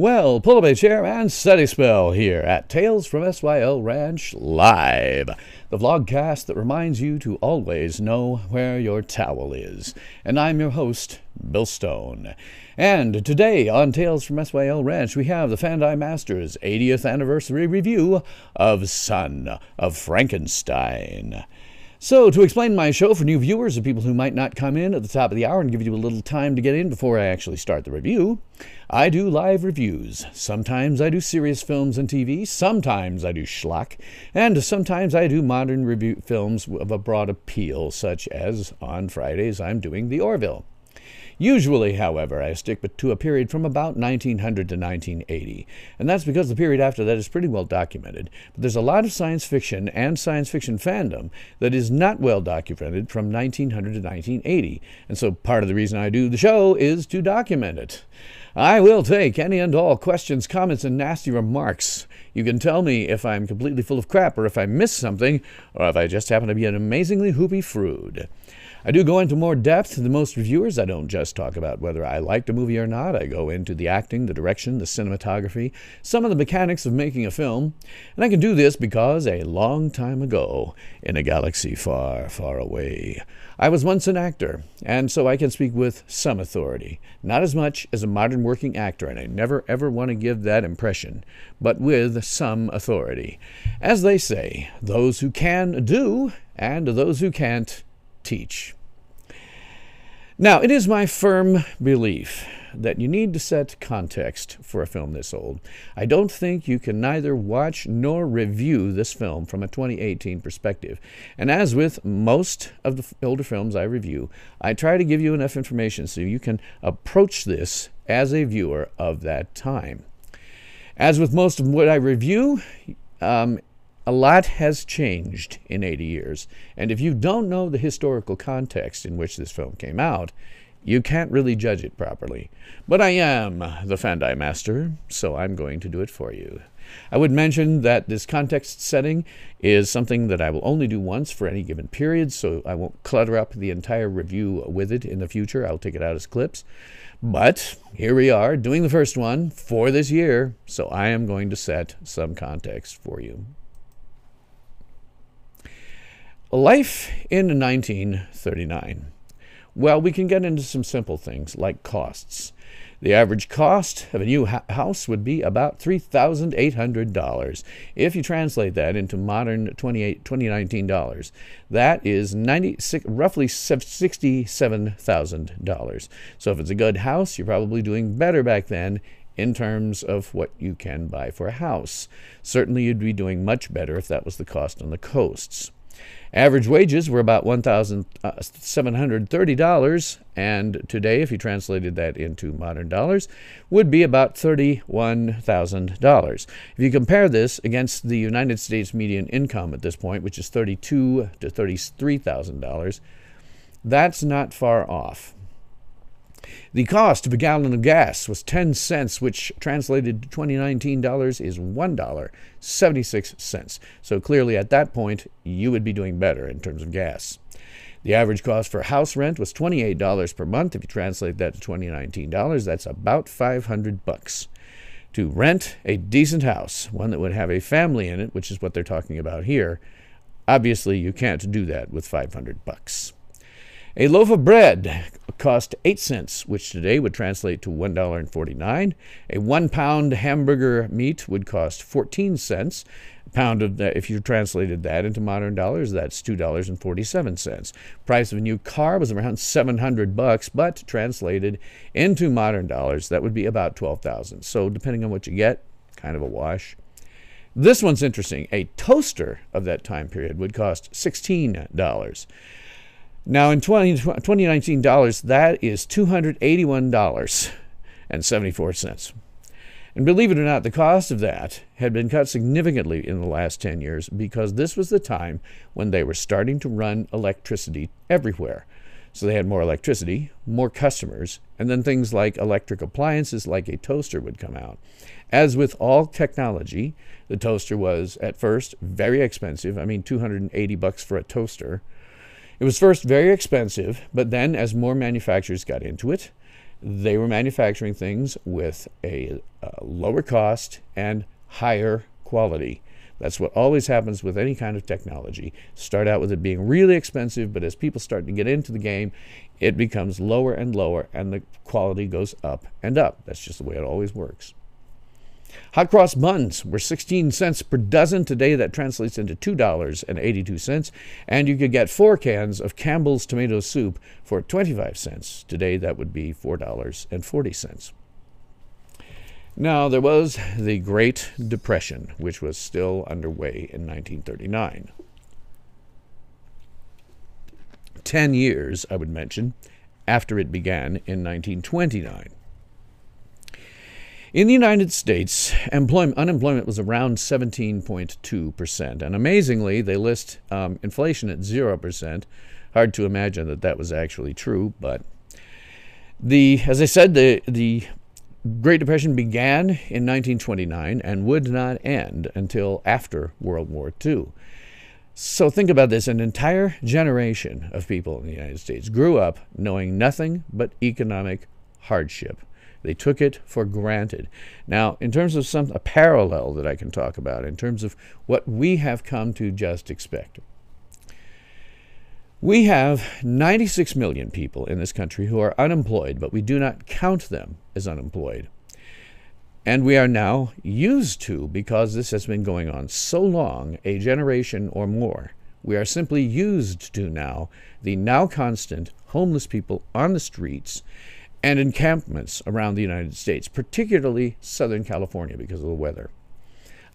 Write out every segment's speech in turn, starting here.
Well, pull up a chair and set a spell here at Tales from SYL Ranch Live, the vlogcast that reminds you to always know where your towel is. And I'm your host, Bill Stone. And today on Tales from SYL Ranch, we have the Fandi Masters' 80th anniversary review of Son of Frankenstein. So, to explain my show for new viewers and people who might not come in at the top of the hour and give you a little time to get in before I actually start the review, I do live reviews. Sometimes I do serious films and TV, sometimes I do schlock, and sometimes I do modern review films of a broad appeal, such as on Fridays I'm doing The Orville. Usually, however, I stick to a period from about 1900 to 1980, and that's because the period after that is pretty well documented. But there's a lot of science fiction and science fiction fandom that is not well documented from 1900 to 1980, and so part of the reason I do the show is to document it. I will take any and all questions, comments, and nasty remarks. You can tell me if I'm completely full of crap, or if I missed something, or if I just happen to be an amazingly hoopy frood. I do go into more depth than most reviewers. I don't just talk about whether I liked a movie or not. I go into the acting, the direction, the cinematography, some of the mechanics of making a film. And I can do this because a long time ago, in a galaxy far, far away, I was once an actor, and so I can speak with some authority. Not as much as a modern working actor, and I never ever want to give that impression, but with some authority. As they say, those who can do, and those who can't teach. Now, it is my firm belief that you need to set context for a film this old. I don't think you can neither watch nor review this film from a 2018 perspective. And as with most of the older films I review, I try to give you enough information so you can approach this as a viewer of that time. As with most of what I review, a lot has changed in 80 years, and if you don't know the historical context in which this film came out, you can't really judge it properly. But I am the Fandi Master, so I'm going to do it for you. I would mention that this context setting is something that I will only do once for any given period, so I won't clutter up the entire review with it in the future. I'll take it out as clips. But here we are doing the first one for this year, so I am going to set some context for you. Life in 1939. Well, we can get into some simple things like costs. The average cost of a new house would be about $3,800. If you translate that into modern 2019 dollars, that is roughly $67,000. So if it's a good house, you're probably doing better back then in terms of what you can buy for a house. Certainly you'd be doing much better if that was the cost on the coasts. Average wages were about $1,730, and today, if you translated that into modern dollars, would be about $31,000. If you compare this against the United States median income at this point, which is $32,000 to $33,000, that's not far off. The cost of a gallon of gas was 10 cents, which translated to 2019 dollars is $1.76. So clearly at that point, you would be doing better in terms of gas. The average cost for house rent was $28 per month. If you translate that to 2019 dollars, that's about $500. To rent a decent house, one that would have a family in it, which is what they're talking about here, obviously you can't do that with $500. A loaf of bread cost 8 cents, which today would translate to $1.49. A 1 pound hamburger meat would cost 14 cents. A pound of that, if you translated that into modern dollars, that's $2.47. Price of a new car was around $700, but translated into modern dollars, that would be about $12,000. So depending on what you get, kind of a wash. This one's interesting. A toaster of that time period would cost $16. Now, in 2019 dollars, that is $281.74. And believe it or not, the cost of that had been cut significantly in the last 10 years because this was the time when they were starting to run electricity everywhere. So they had more electricity, more customers, and then things like electric appliances like a toaster would come out. As with all technology, the toaster was at first very expensive. I mean, $280 for a toaster. It was first very expensive, but then as more manufacturers got into it, They were manufacturing things with a lower cost and higher quality. That's what always happens with any kind of technology. Start out with it being really expensive, but as people start to get into the game, it becomes lower and lower, and the quality goes up and up. That's just the way it always works. Hot cross buns were 16 cents per dozen. Today that translates into $2.82, and you could get 4 cans of Campbell's tomato soup for 25 cents. Today that would be $4.40. Now, there was the Great Depression, which was still underway in 1939. 10 years, I would mention, after it began in 1929. In the United States, unemployment was around 17.2%, and amazingly, they list inflation at 0%. Hard to imagine that that was actually true, but as I said, the Great Depression began in 1929 and would not end until after World War II. So think about this. An entire generation of people in the United States grew up knowing nothing but economic hardship. They took it for granted. Now, in terms of a parallel that I can talk about, in terms of what we have come to just expect, we have 96 million people in this country who are unemployed, but we do not count them as unemployed. And we are now used to, because this has been going on so long, a generation or more, we are simply used to now the now constant homeless people on the streets and encampments around the United States, particularly Southern California because of the weather.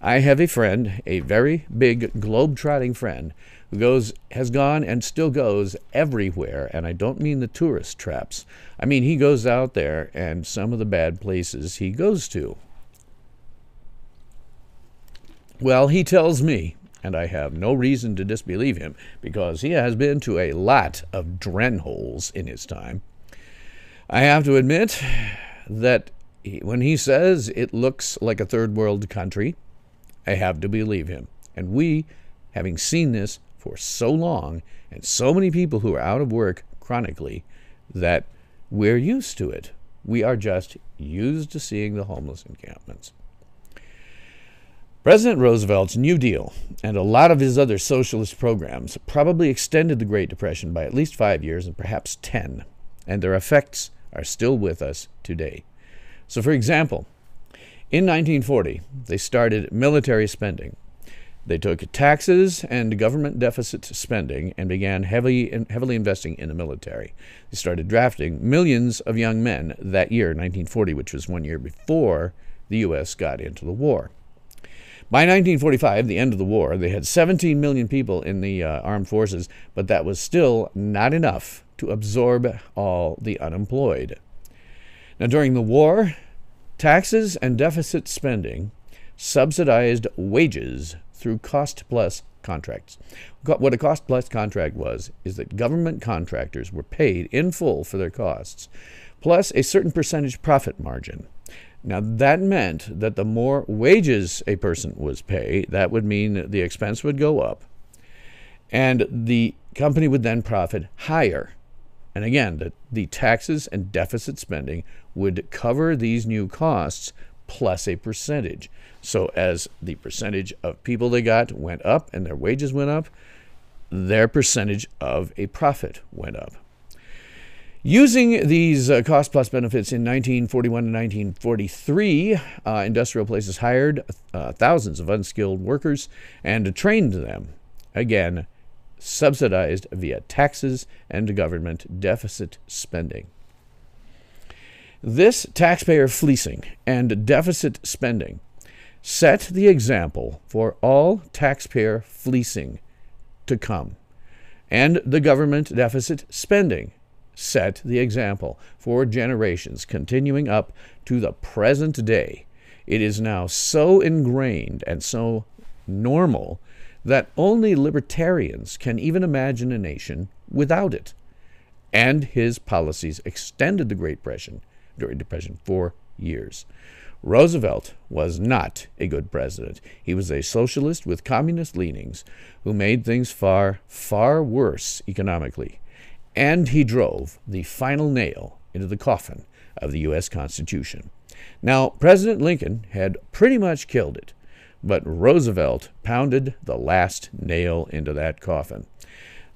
I have a friend, a very big globe-trotting friend, who has gone and still goes everywhere, and I don't mean the tourist traps. I mean he goes out there and some of the bad places he goes to. Well, he tells me, and I have no reason to disbelieve him, because he has been to a lot of dren holes in his time. I have to admit that when he says it looks like a third world country, I have to believe him. And we, having seen this for so long, and so many people who are out of work chronically, that we're used to it. We are just used to seeing the homeless encampments. President Roosevelt's New Deal and a lot of his other socialist programs probably extended the Great Depression by at least 5 years and perhaps 10, and their effects are still with us today. So, for example, in 1940, they started military spending. They took taxes and government deficit spending and began heavily investing in the military. They started drafting millions of young men that year, 1940, which was 1 year before the U.S. got into the war. By 1945, the end of the war, they had 17 million people in the armed forces, but that was still not enough to absorb all the unemployed. Now, during the war, taxes and deficit spending subsidized wages through cost-plus contracts. What a cost-plus contract was is that government contractors were paid in full for their costs, plus a certain percentage profit margin. Now, that meant that the more wages a person was paid, that would mean the expense would go up, and the company would then profit higher. And again, the taxes and deficit spending would cover these new costs plus a percentage. So as the percentage of people they got went up and their wages went up, their percentage of a profit went up. Using these cost-plus benefits in 1941 and 1943, industrial places hired thousands of unskilled workers and trained them, again, subsidized via taxes and government deficit spending. This taxpayer fleecing and deficit spending set the example for all taxpayer fleecing to come, and the government deficit spending set the example for generations continuing up to the present day. It is now so ingrained and so normal that only libertarians can even imagine a nation without it. And his policies extended the Great Depression for years. Roosevelt was not a good president. He was a socialist with communist leanings who made things far, far worse economically. And he drove the final nail into the coffin of the U.S. Constitution. Now, President Lincoln had pretty much killed it, but Roosevelt pounded the last nail into that coffin.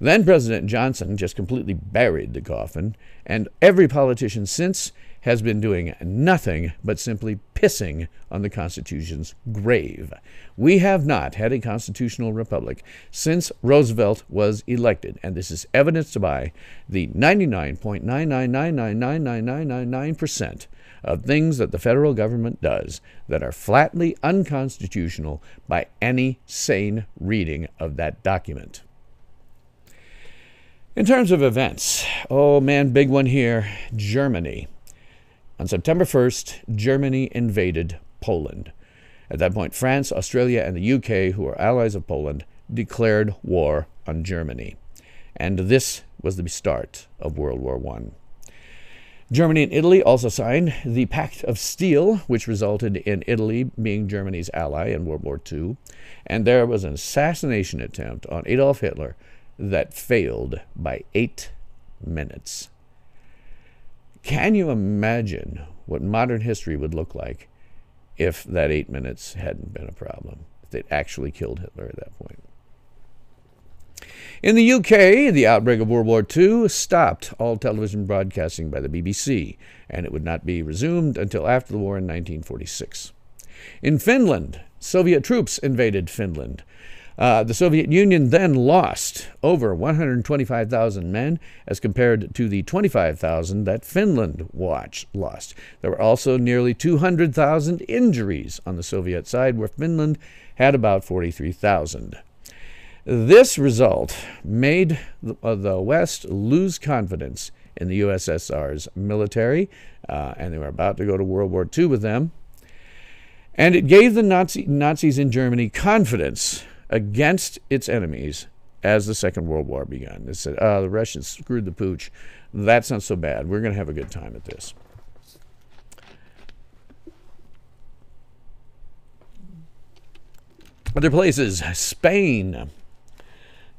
Then President Johnson just completely buried the coffin, and every politician since has been doing nothing but simply pissing on the Constitution's grave. We have not had a constitutional republic since Roosevelt was elected, and this is evidenced by the 99.999999999% of things that the federal government does that are flatly unconstitutional by any sane reading of that document. In terms of events, oh man, big one here, Germany. On September 1st, Germany invaded Poland. At that point, France, Australia, and the UK, who are allies of Poland, declared war on Germany. And this was the start of World War I. Germany and Italy also signed the Pact of Steel, which resulted in Italy being Germany's ally in World War II. And there was an assassination attempt on Adolf Hitler that failed by 8 minutes. Can you imagine what modern history would look like if that 8 minutes hadn't been a problem, if they'd actually killed Hitler at that point? In the UK, the outbreak of World War II stopped all television broadcasting by the BBC, and it would not be resumed until after the war in 1946. In Finland, Soviet troops invaded Finland. The Soviet Union then lost over 125,000 men as compared to the 25,000 that Finland lost. There were also nearly 200,000 injuries on the Soviet side, where Finland had about 43,000. This result made the West lose confidence in the USSR's military, and they were about to go to World War II with them. And it gave the Nazis in Germany confidence against its enemies as the Second World War began. They said, the Russians screwed the pooch. That's not so bad. We're going to have a good time at this. Other places, Spain.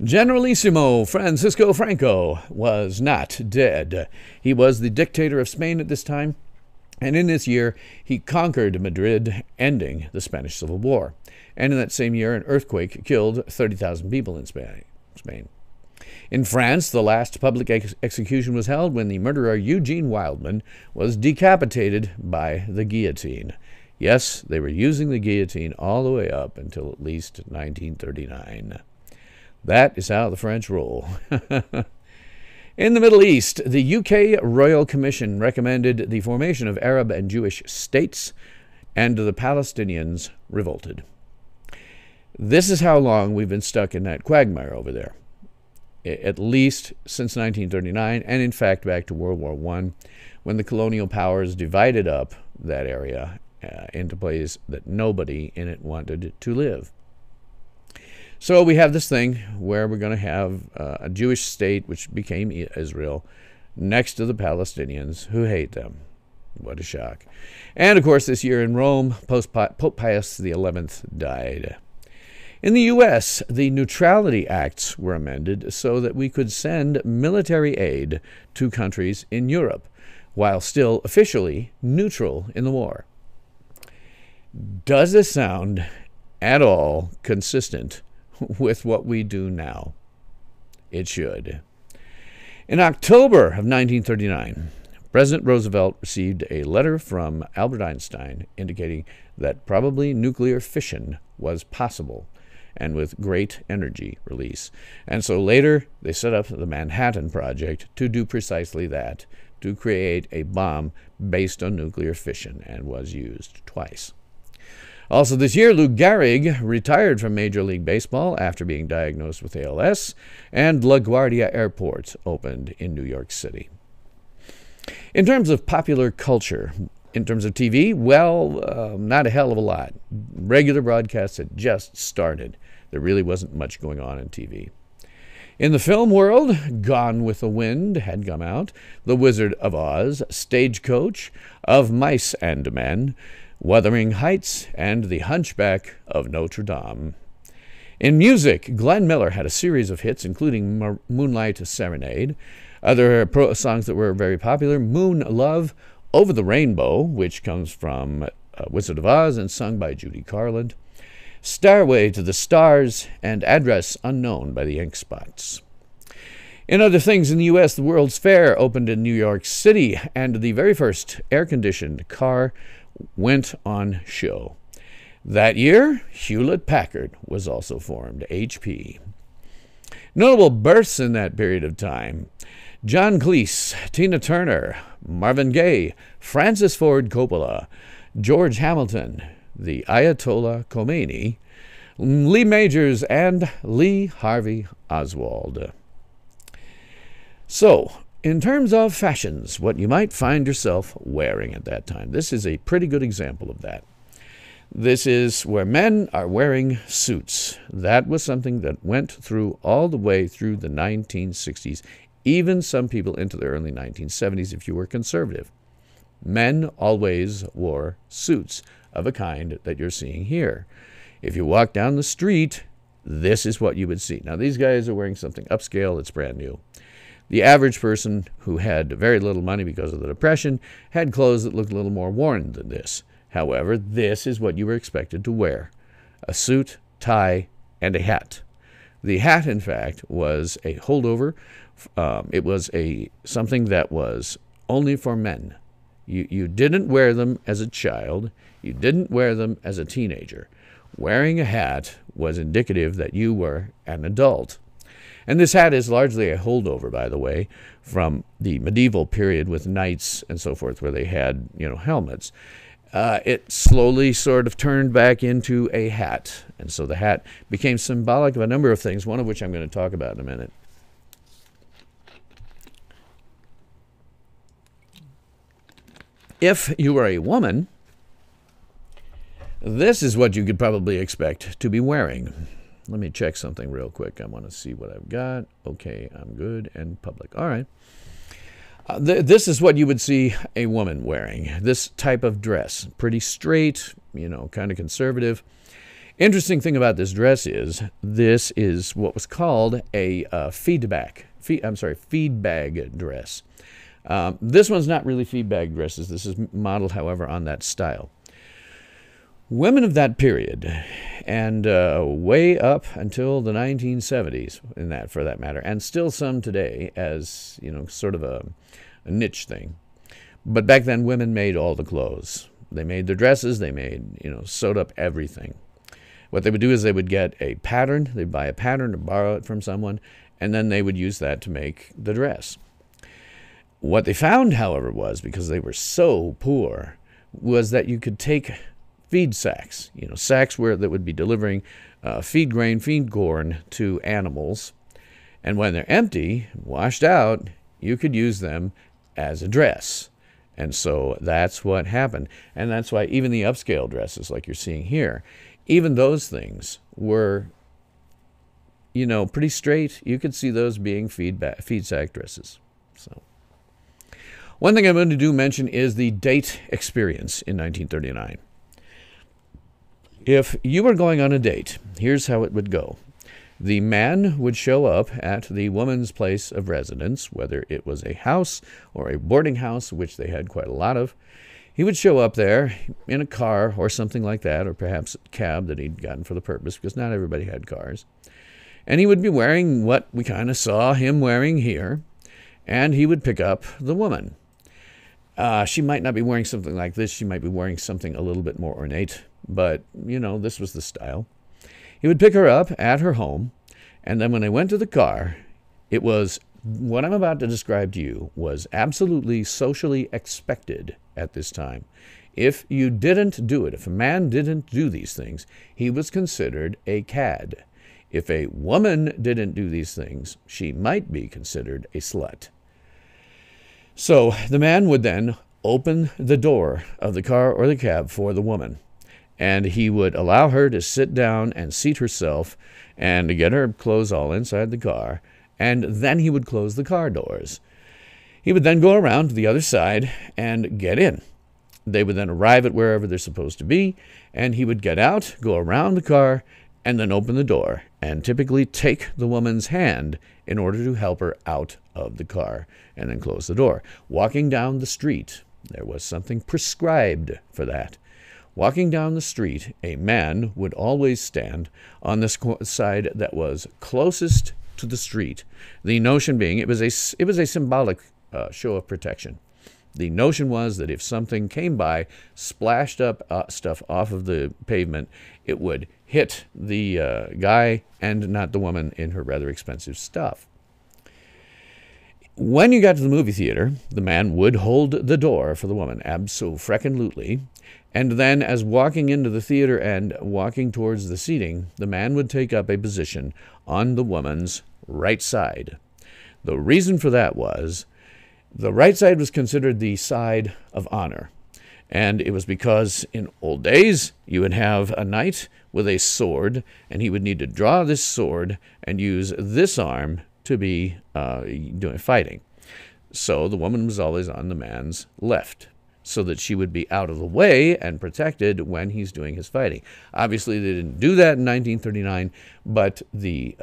Generalissimo Francisco Franco was not dead. He was the dictator of Spain at this time, and in this year he conquered Madrid, ending the Spanish Civil War. And in that same year, an earthquake killed 30,000 people in Spain. In France, the last public execution was held when the murderer Eugene Wildman was decapitated by the guillotine. Yes, they were using the guillotine all the way up until at least 1939. That is how the French roll. In the Middle East, the UK Royal Commission recommended the formation of Arab and Jewish states, and the Palestinians revolted. This is how long we've been stuck in that quagmire over there, at least since 1939, and in fact back to World War I, when the colonial powers divided up that area into places that nobody in it wanted to live. So we have this thing where we're going to have a Jewish state, which became Israel, next to the Palestinians, who hate them. What a shock. And of course, this year in Rome, Pope Pius XI died. In the U.S., the Neutrality Acts were amended so that we could send military aid to countries in Europe, while still officially neutral in the war. Does this sound at all consistent with what we do now? It should. In October of 1939, President Roosevelt received a letter from Albert Einstein indicating that probably nuclear fission was possible, and with great energy release. And so later, they set up the Manhattan Project to do precisely that, to create a bomb based on nuclear fission, and was used twice. Also this year, Lou Gehrig retired from Major League Baseball after being diagnosed with ALS, and LaGuardia Airport opened in New York City. In terms of popular culture, in terms of TV, well, not a hell of a lot. Regular broadcasts had just started. There really wasn't much going on in TV. In the film world, Gone with the Wind had come out, The Wizard of Oz, Stagecoach, Of Mice and Men, Wuthering Heights, and The Hunchback of Notre Dame. In music, Glenn Miller had a series of hits, including Moonlight Serenade, Other songs that were very popular: Moon Love, Over the Rainbow, which comes from Wizard of Oz and sung by Judy Garland, Stairway to the Stars, and Address Unknown by the Ink Spots. In other things in the U.S., the World's Fair opened in New York City, and the very first air-conditioned car went on show. That year, Hewlett-Packard was also formed, HP. Notable births in that period of time: John Cleese, Tina Turner, Marvin Gaye, Francis Ford Coppola, George Hamilton, the Ayatollah Khomeini, Lee Majors, and Lee Harvey Oswald. So, in terms of fashions, what you might find yourself wearing at that time, this is a pretty good example of that. This is where men are wearing suits. That was something that went through all the way through the 1960s, even some people into the early 1970s if you were conservative. Men always wore suits of a kind that you're seeing here. If you walk down the street, this is what you would see. Now, these guys are wearing something upscale that's brand new. The average person who had very little money because of the Depression had clothes that looked a little more worn than this. However, this is what you were expected to wear: a suit, tie, and a hat. The hat, in fact, was a holdover. It was something that was only for men. You didn't wear them as a child. You didn't wear them as a teenager. Wearing a hat was indicative that you were an adult. And this hat is largely a holdover, by the way, from the medieval period with knights and so forth, where they had, helmets. It slowly sort of turned back into a hat. And so the hat became symbolic of a number of things, one of which I'm going to talk about in a minute. If you were a woman, this is what you could probably expect to be wearing. Let me check something real quick. I want to see what I've got. Okay, I'm good and public. All right. This is what you would see a woman wearing, this type of dress. Pretty straight, kind of conservative. Interesting thing about this dress is this is what was called a feed bag dress. This one's not really feed bag dresses. This is modeled, however, on that style. Women of that period, and way up until the 1970s, for that matter, and still some today as, sort of a niche thing. But back then, women made all the clothes. They made their dresses. They made, sewed up everything. What they would do is they would get a pattern. They'd buy a pattern or borrow it from someone, and then they would use that to make the dress. What they found, however, was, because they were so poor, was that you could take feed sacks, sacks that would be delivering feed grain, feed corn to animals. And when they're empty, washed out, you could use them as a dress. And so that's what happened. And that's why even the upscale dresses like you're seeing here, even those things were, pretty straight. You could see those being feed sack dresses. So one thing I'm going to mention is the date experience in 1939. If you were going on a date, here's how it would go. The man would show up at the woman's place of residence, whether it was a house or a boarding house, which they had quite a lot of. He would show up there in a car or something like that, or perhaps a cab that he'd gotten for the purpose, because not everybody had cars. And he would be wearing what we kind of saw him wearing here, and he would pick up the woman. She might not be wearing something like this. She might be wearing something a little bit more ornate. But, this was the style. He would pick her up at her home, and then when they went to the car, it was, what I'm about to describe to you, was absolutely socially expected at this time. If you didn't do it, if a man didn't do these things, he was considered a cad. If a woman didn't do these things, she might be considered a slut. So the man would then open the door of the car or the cab for the woman. And he would allow her to sit down and seat herself and to get her clothes all inside the car. And then he would close the car doors. He would then go around to the other side and get in. They would then arrive at wherever they're supposed to be. And he would get out, go around the car, and then open the door and typically take the woman's hand in order to help her out of the car and then close the door. Walking down the street, there was something prescribed for that. Walking down the street, a man would always stand on the side that was closest to the street. The notion being it was a symbolic show of protection. The notion was that if something came by, splashed up stuff off of the pavement, it would hit the guy and not the woman in her rather expensive stuff. When you got to the movie theater, the man would hold the door for the woman, abso-freaking-lutely. And then as walking into the theater and walking towards the seating, the man would take up a position on the woman's right side. The reason for that was the right side was considered the side of honor. And it was because in old days, you would have a knight with a sword, and he would need to draw this sword and use this arm to be doing fighting. So the woman was always on the man's left, so that she would be out of the way and protected when he's doing his fighting. Obviously, they didn't do that in 1939, but the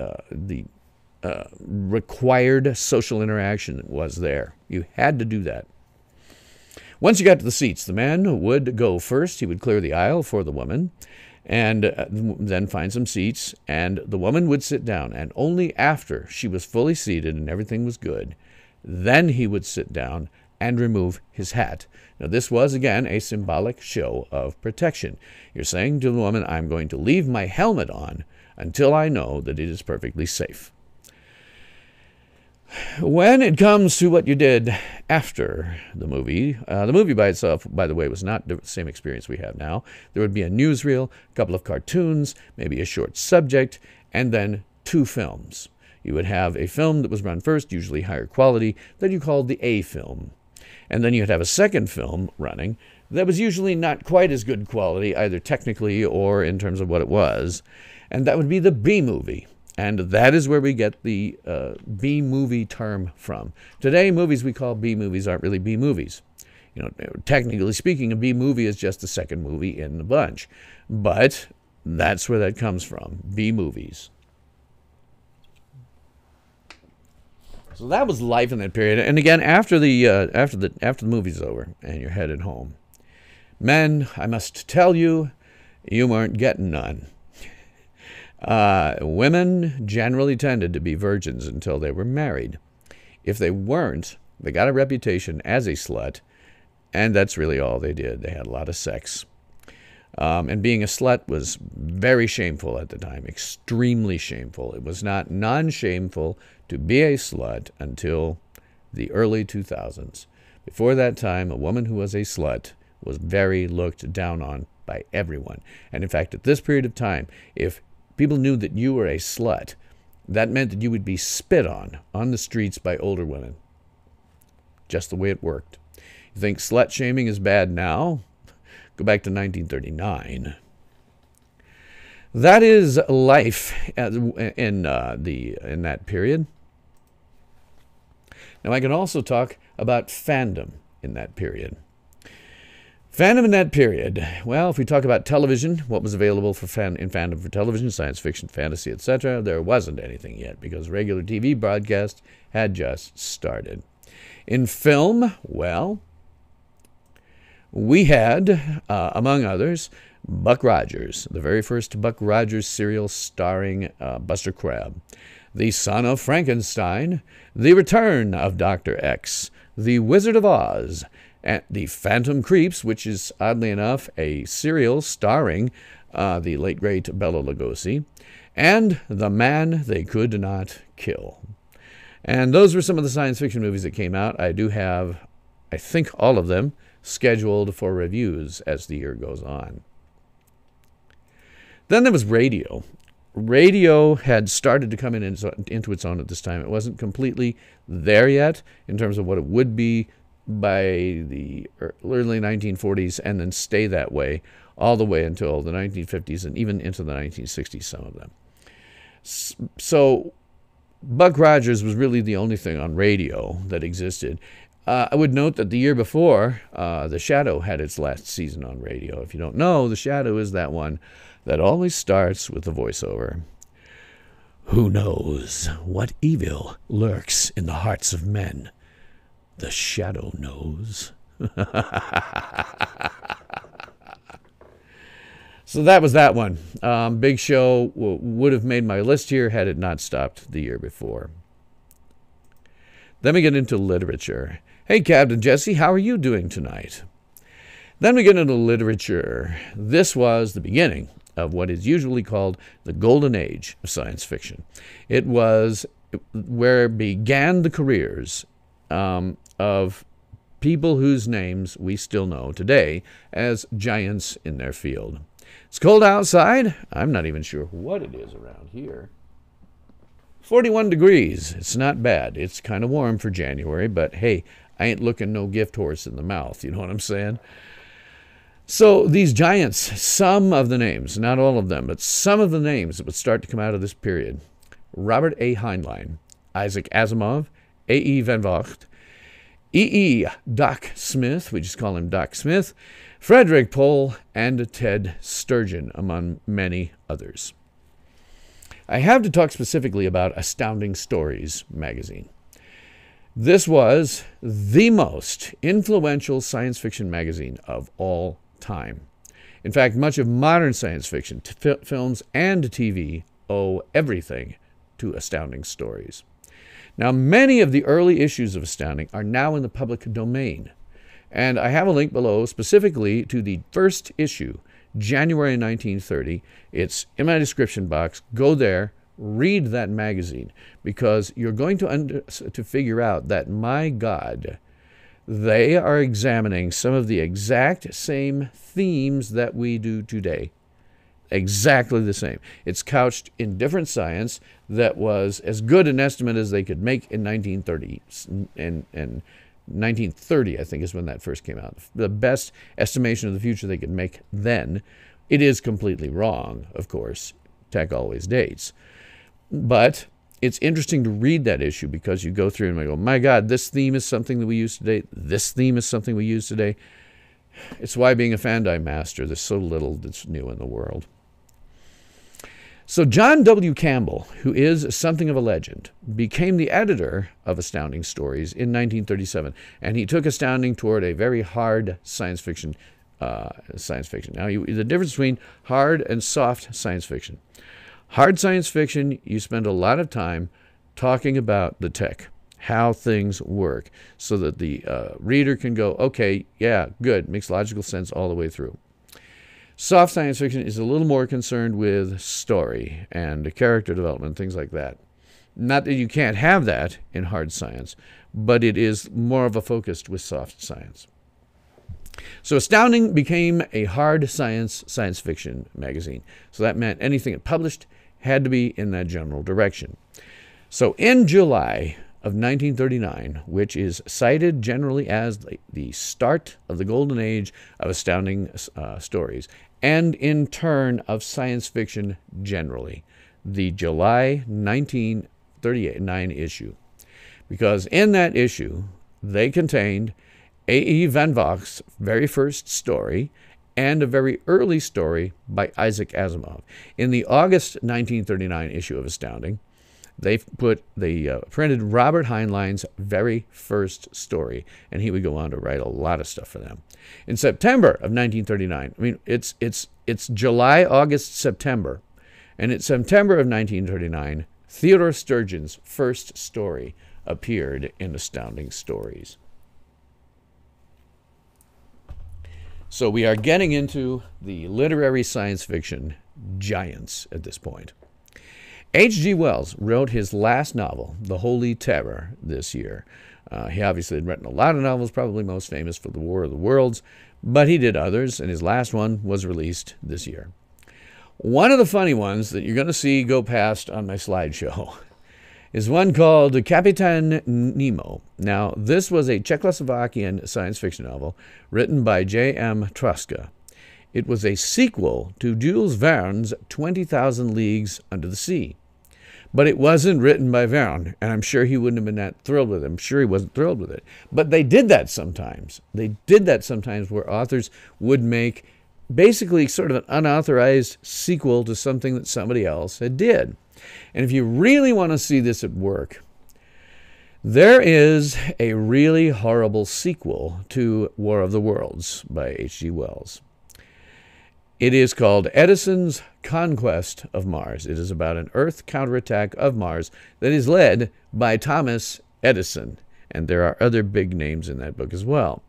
required social interaction was there. You had to do that. Once you got to the seats, the man would go first. He would clear the aisle for the woman and then find some seats, and the woman would sit down. And only after she was fully seated and everything was good, then he would sit down and remove his hat. Now, this was, again, a symbolic show of protection. You're saying to the woman, I'm going to leave my helmet on until I know that it is perfectly safe. When it comes to what you did after the movie by itself, by the way, was not the same experience we have now. There would be a newsreel, a couple of cartoons, maybe a short subject, and then 2 films. You would have a film that was run first, usually higher quality, that you called the A film. And then you'd have a second film running that was usually not quite as good quality, either technically or in terms of what it was. And that would be the B movie. And that is where we get the B-movie term from. Today, movies we call B-movies aren't really B-movies. You know, technically speaking, a B-movie is just the second movie in the bunch. But that's where that comes from, B-movies. So that was life in that period. And again, after the movie's over and you're headed home, men, I must tell you, you weren't getting none. Women generally tended to be virgins until they were married. If they weren't, they got a reputation as a slut, and that's really all they did. They had a lot of sex. And being a slut was very shameful at the time, extremely shameful. It was not non-shameful to be a slut until the early 2000s. Before that time, a woman who was a slut was very looked down on by everyone. And in fact, at this period of time, if people knew that you were a slut, that meant that you would be spit on the streets by older women. Just the way it worked. You think slut shaming is bad now? Go back to 1939. That is life in that period. Now, I can also talk about fandom in that period. Fandom in that period. Well, if we talk about television, what was available in fandom for television, science fiction, fantasy, etc., there wasn't anything yet because regular TV broadcast had just started. In film, well, we had, among others, Buck Rogers, the very first Buck Rogers serial starring Buster Crabbe, The Son of Frankenstein, The Return of Dr. X, The Wizard of Oz, and The Phantom Creeps, which is, oddly enough, a serial starring the late, great Bela Lugosi, and The Man They Could Not Kill. And those were some of the science fiction movies that came out. I do have, I think, all of them scheduled for reviews as the year goes on. Then there was radio. Radio had started to come into its own at this time. It wasn't completely there yet in terms of what it would be by the early 1940s and then stay that way all the way until the 1950s and even into the 1960s, some of them. So Buck Rogers was really the only thing on radio that existed. I would note that the year before, The Shadow had its last season on radio. If you don't know, The Shadow is that one that always starts with a voiceover. Who knows what evil lurks in the hearts of men? The shadow knows. So that was that one. Big show would have made my list here had it not stopped the year before. Then we get into literature. Hey, Captain Jesse, how are you doing tonight? Then we get into literature. This was the beginning of what is usually called the golden age of science fiction. It was where began the careers of people whose names we still know today as giants in their field. It's cold outside. I'm not even sure what it is around here. 41 degrees. It's not bad. It's kind of warm for January, but hey, I ain't looking no gift horse in the mouth. You know what I'm saying? So these giants, some of the names, not all of them, but some of the names that would start to come out of this period. Robert A. Heinlein, Isaac Asimov, A.E. Van Vogt, E.E. Doc Smith, we just call him Doc Smith, Frederick Pohl, and Ted Sturgeon, among many others. I have to talk specifically about Astounding Stories magazine. This was the most influential science fiction magazine of all time. In fact, much of modern science fiction, films and TV, owe everything to Astounding Stories. Now, many of the early issues of Astounding are now in the public domain, and I have a link below specifically to the first issue, January 1930. It's in my description box. Go there, read that magazine, because you're going to figure out that, my God, they are examining some of the exact same themes that we do today. Exactly the same. It's couched in different science that was as good an estimate as they could make in 1930. And 1930, I think, is when that first came out. The best estimation of the future they could make then. It is completely wrong, of course. Tech always dates. But it's interesting to read that issue because you go through and go, my God, this theme is something that we use today. This theme is something we use today. It's why being a Fandi master, there's so little that's new in the world. So John W. Campbell, who is something of a legend, became the editor of Astounding Stories in 1937, and he took Astounding toward a very hard science fiction. Now, the difference between hard and soft science fiction. Hard science fiction, you spend a lot of time talking about the tech, how things work, so that the reader can go, okay, yeah, good, makes logical sense all the way through. Soft science fiction is a little more concerned with story and character development, things like that. Not that you can't have that in hard science, but it is more of a focus with soft science. So Astounding became a hard science fiction magazine. So that meant anything it published had to be in that general direction. So in July of 1939, which is cited generally as the start of the golden age of Astounding Stories, and in turn of science fiction generally, the July 1939 issue. Because in that issue, they contained A.E. Van Vogt's very first story and a very early story by Isaac Asimov. In the August 1939 issue of Astounding, they printed Robert Heinlein's very first story, and he would go on to write a lot of stuff for them. In September of 1939, I mean, it's July, August, September, and in September of 1939, Theodore Sturgeon's first story appeared in Astounding Stories. So we are getting into the literary science fiction giants at this point. H.G. Wells wrote his last novel, The Holy Terror, this year. He obviously had written a lot of novels, probably most famous for The War of the Worlds, but he did others, and his last one was released this year. One of the funny ones that you're going to see go past on my slideshow is one called Kapitan Nemo. Now, this was a Czechoslovakian science fiction novel written by J.M. Troska. It was a sequel to Jules Verne's 20,000 Leagues Under the Sea. But it wasn't written by Verne, and I'm sure he wouldn't have been that thrilled with it. I'm sure he wasn't thrilled with it. But they did that sometimes. They did that sometimes where authors would make basically sort of an unauthorized sequel to something that somebody else had did. And if you really want to see this at work, there is a really horrible sequel to War of the Worlds by H.G. Wells. It is called Edison's Conquest of Mars. It is about an Earth counterattack of Mars that is led by Thomas Edison. And there are other big names in that book as well.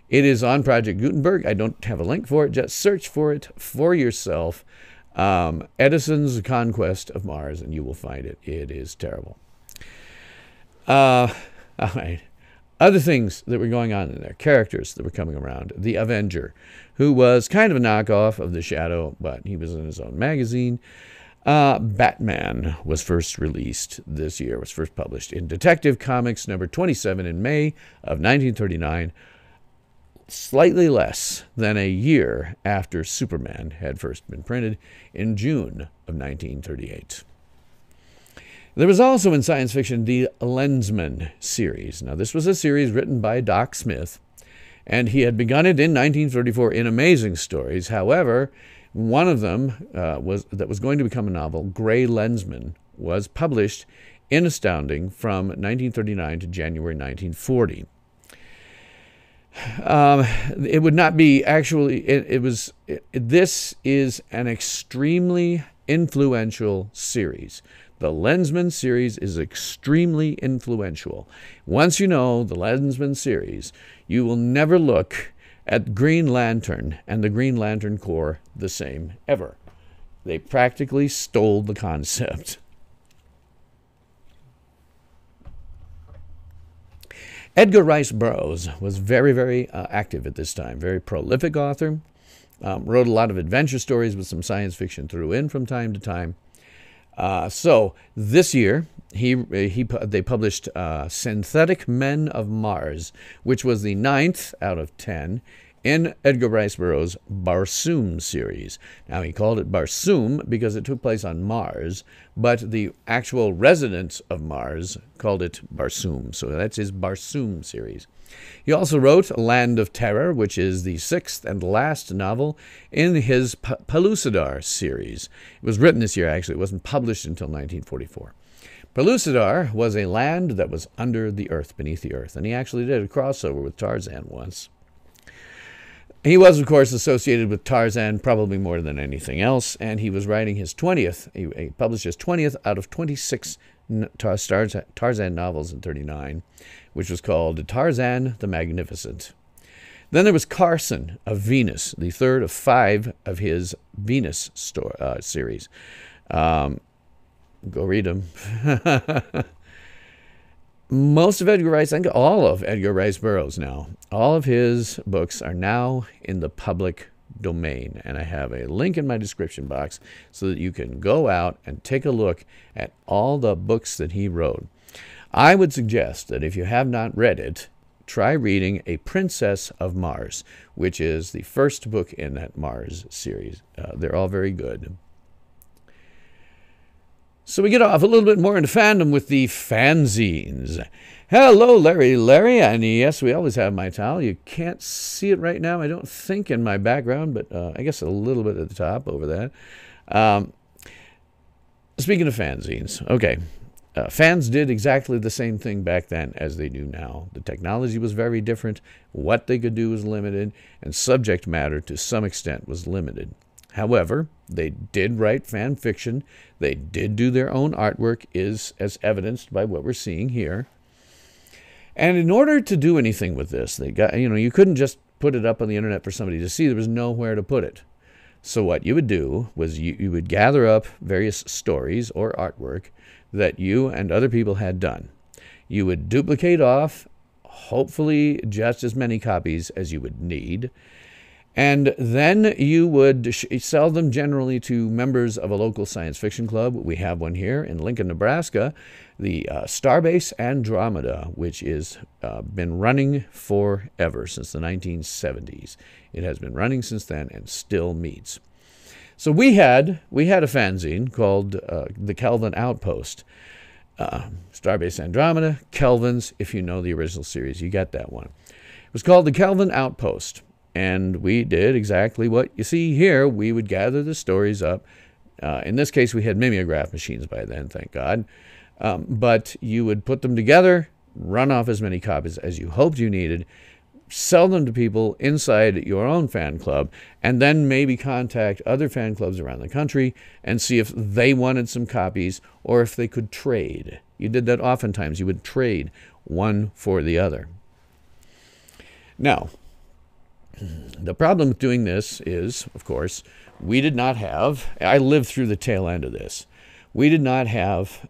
It is on Project Gutenberg. I don't have a link for it. Just search for it for yourself. Edison's Conquest of Mars, and you will find it. It is terrible. All right. Other things that were going on in there, characters that were coming around. The Avenger, who was kind of a knockoff of the Shadow, but he was in his own magazine. Batman was first released this year, was first published in Detective Comics number 27 in May of 1939, slightly less than a year after Superman had first been printed in June of 1938. There was also in science fiction the Lensman series. Now, this was a series written by Doc Smith, and he had begun it in 1934 in Amazing Stories. However, one of them that was going to become a novel, Gray Lensman, was published in Astounding from 1939 to January 1940. It would not be actually, this is an extremely influential series. The Lensman series is extremely influential. Once you know the Lensman series, you will never look at Green Lantern and the Green Lantern Corps the same ever. They practically stole the concept. Edgar Rice Burroughs was very, very active at this time, very prolific author, wrote a lot of adventure stories with some science fiction thrown in from time to time. So this year, they published Synthetic Men of Mars, which was the 9th out of 10 in Edgar Rice Burroughs' Barsoom series. Now, he called it Barsoom because it took place on Mars, but the actual residents of Mars called it Barsoom. So that's his Barsoom series. He also wrote Land of Terror, which is the 6th and last novel in his Pellucidar series. It was written this year, actually. It wasn't published until 1944. Pellucidar was a land that was under the earth, beneath the earth, and he actually did a crossover with Tarzan once. He was, of course, associated with Tarzan probably more than anything else, and he was writing his 20th. He published his 20th out of 26 Tarzan novels in 1939, which was called Tarzan the Magnificent. Then there was Carson of Venus, the 3rd of 5 of his Venus series. Go read them. Most of Edgar Rice, I think all of Edgar Rice Burroughs now, all of his books are now in the public domain. And I have a link in my description box so that you can go out and take a look at all the books that he wrote. I would suggest that if you have not read it, try reading A Princess of Mars, which is the first book in that Mars series. They're all very good. So we get off a little bit more into fandom with the fanzines. Hello, Larry. And yes, we always have my towel. You can't see it right now, I don't think, in my background, but I guess a little bit at the top over that. Speaking of fanzines, okay. Fans did exactly the same thing back then as they do now. The technology was very different. What they could do was limited, and subject matter to some extent was limited. However, they did write fan fiction. They did do their own artwork, as evidenced by what we're seeing here. And in order to do anything with this, they got, you couldn't just put it up on the internet for somebody to see. There was nowhere to put it. So what you would do was you would gather up various stories or artwork that you and other people had done. You would duplicate off, hopefully just as many copies as you would need. And then you would sell them generally to members of a local science fiction club. We have one here in Lincoln, Nebraska, the Starbase Andromeda, which has been running forever, since the 1970s. It has been running since then and still meets. So we had a fanzine called the Kelvin Outpost. Starbase Andromeda, Kelvins, if you know the original series, you get that one. It was called the Kelvin Outpost. And we did exactly what you see here. We would gather the stories up. In this case, we had mimeograph machines by then, thank God. But you would put them together, run off as many copies as you hoped you needed, sell them to people inside your own fan club, and then maybe contact other fan clubs around the country and see if they wanted some copies or if they could trade. You did that oftentimes. You would trade one for the other. Now, the problem with doing this is, of course, we did not have, I lived through the tail end of this, we did not have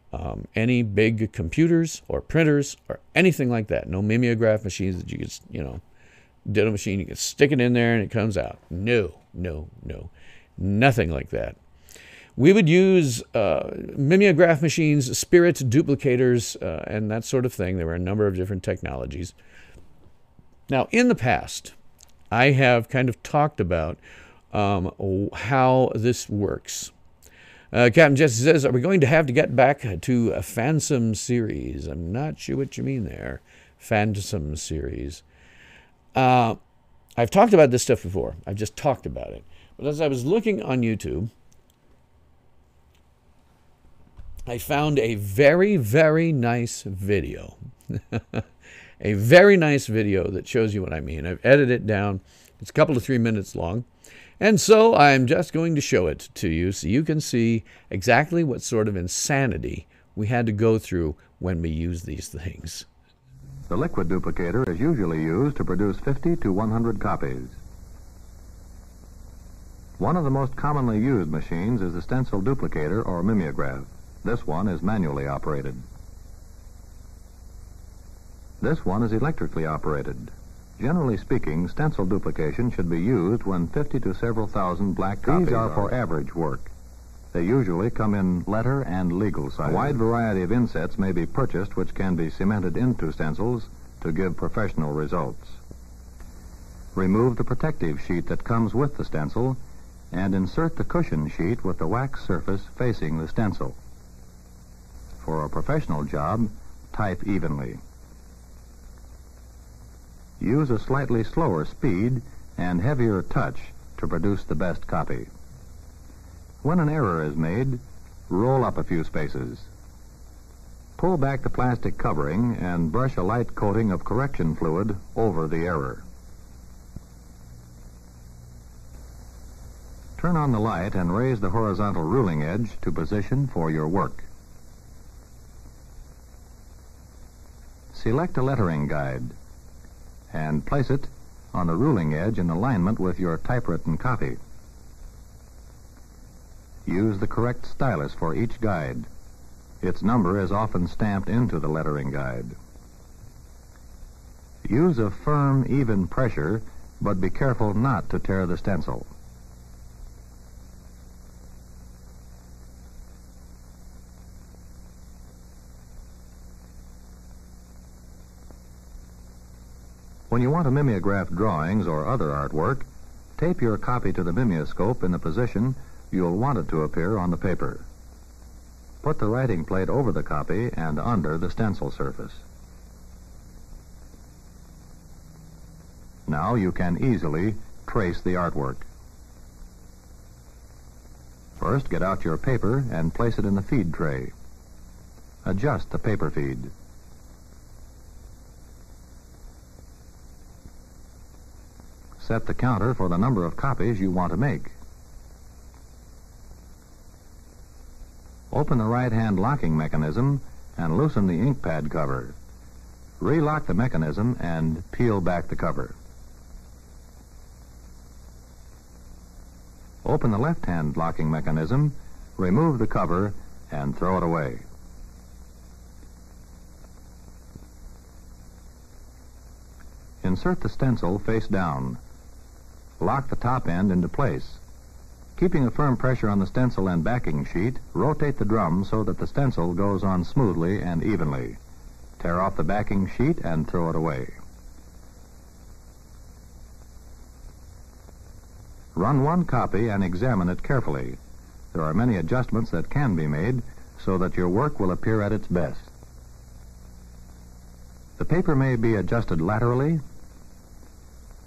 any big computers or printers or anything like that. No mimeograph machines that you could, did a machine, you could stick it in there and it comes out. No, nothing like that. We would use mimeograph machines, spirit duplicators, and that sort of thing. There were a number of different technologies. Now, in the past, I have kind of talked about how this works. Captain Jesse says, are we going to have to get back to a Phantom series? I'm not sure what you mean there. Phantom series. I've talked about this stuff before. I've just talked about it. But as I was looking on YouTube, I found a very, very nice video. A very nice video that shows you what I mean. I've edited it down. It's a couple of 3 minutes long. And so I'm just going to show it to you so you can see exactly what sort of insanity we had to go through when we use these things. The liquid duplicator is usually used to produce 50 to 100 copies. One of the most commonly used machines is the stencil duplicator or mimeograph. This one is manually operated. This one is electrically operated. Generally speaking, stencil duplication should be used when 50 to several thousand black copies. These are for average work. They usually come in letter and legal sizes. A wide variety of insets may be purchased which can be cemented into stencils to give professional results. Remove the protective sheet that comes with the stencil and insert the cushion sheet with the wax surface facing the stencil. For a professional job, type evenly. Use a slightly slower speed and heavier touch to produce the best copy. When an error is made, roll up a few spaces. Pull back the plastic covering and brush a light coating of correction fluid over the error. Turn on the light and raise the horizontal ruling edge to position for your work. Select a lettering guide and place it on the ruling edge in alignment with your typewritten copy. Use the correct stylus for each guide. Its number is often stamped into the lettering guide. Use a firm, even pressure, but be careful not to tear the stencil. When you want to mimeograph drawings or other artwork, tape your copy to the mimeoscope in the position you'll want it to appear on the paper. Put the writing plate over the copy and under the stencil surface. Now you can easily trace the artwork. First, get out your paper and place it in the feed tray. Adjust the paper feed. Set the counter for the number of copies you want to make. Open the right-hand locking mechanism and loosen the ink pad cover. Relock the mechanism and peel back the cover. Open the left-hand locking mechanism, remove the cover, and throw it away. Insert the stencil face down. Lock the top end into place. Keeping a firm pressure on the stencil and backing sheet, rotate the drum so that the stencil goes on smoothly and evenly. Tear off the backing sheet and throw it away. Run one copy and examine it carefully. There are many adjustments that can be made so that your work will appear at its best. The paper may be adjusted laterally,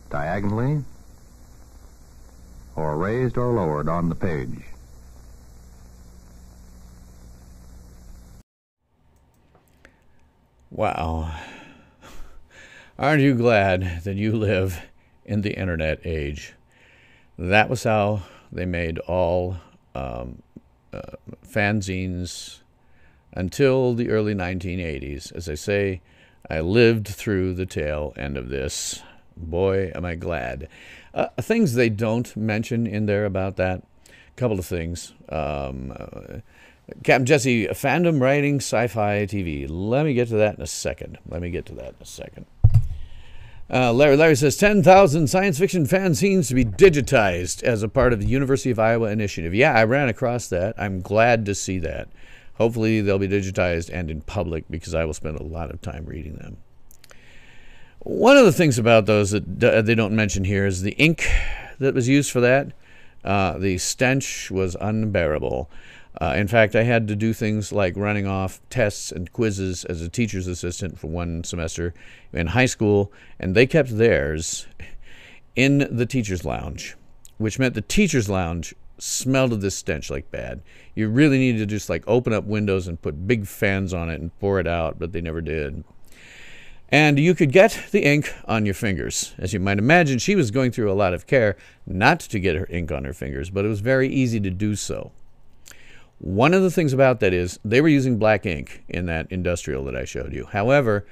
diagonally, or raised or lowered on the page. Wow. Aren't you glad that you live in the internet age? That was how they made all fanzines until the early 1980s. As I say, I lived through the tail end of this. Boy, am I glad. Things they don't mention in there about that. A couple of things. Captain Jesse, fandom writing sci-fi TV. Let me get to that in a second. Larry says 10,000 science fiction fanzines to be digitized as a part of the University of Iowa initiative. Yeah, I ran across that. I'm glad to see that. Hopefully they'll be digitized and in public, because I will spend a lot of time reading them. One of the things about those that they don't mention here is the ink that was used for that. The stench was unbearable. In fact, I had to do things like running off tests and quizzes as a teacher's assistant for one semester in high school, and they kept theirs in the teacher's lounge, which meant the teacher's lounge smelled of this stench like bad. You really needed to just like open up windows and put big fans on it and pour it out, but they never did. And you could get the ink on your fingers. As you might imagine, she was going through a lot of care not to get her ink on her fingers, but it was very easy to do so. One of the things about that is they were using black ink in that industrial that I showed you. However,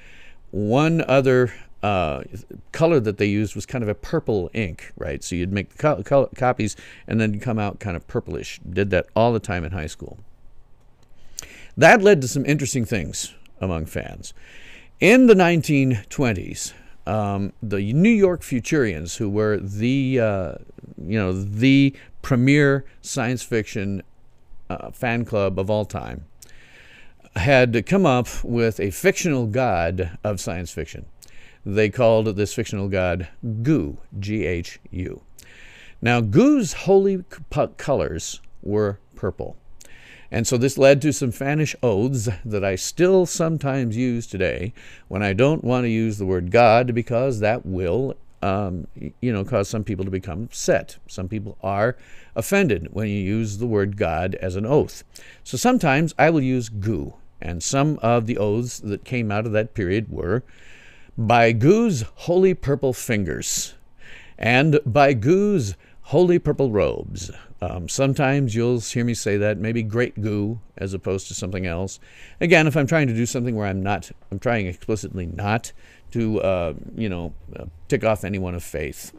one other color that they used was kind of a purple ink, right? So you'd make the copies and then come out kind of purplish. Did that all the time in high school. That led to some interesting things among fans. In the 1920s, the New York Futurians, who were the premier science fiction fan club of all time, had come up with a fictional god of science fiction. They called this fictional god Goo, G-H-U. Now, Goo's holy colors were purple. And so this led to some fanish oaths that I still sometimes use today when I don't want to use the word God, because that will cause some people to become upset. Some people are offended when you use the word God as an oath. So sometimes I will use Goo, and some of the oaths that came out of that period were, by Goo's holy purple fingers, and by Goo's holy purple robes. Sometimes you'll hear me say that, maybe Great Goo as opposed to something else. Again, if I'm trying to do something where I'm trying explicitly not to, tick off anyone of faith.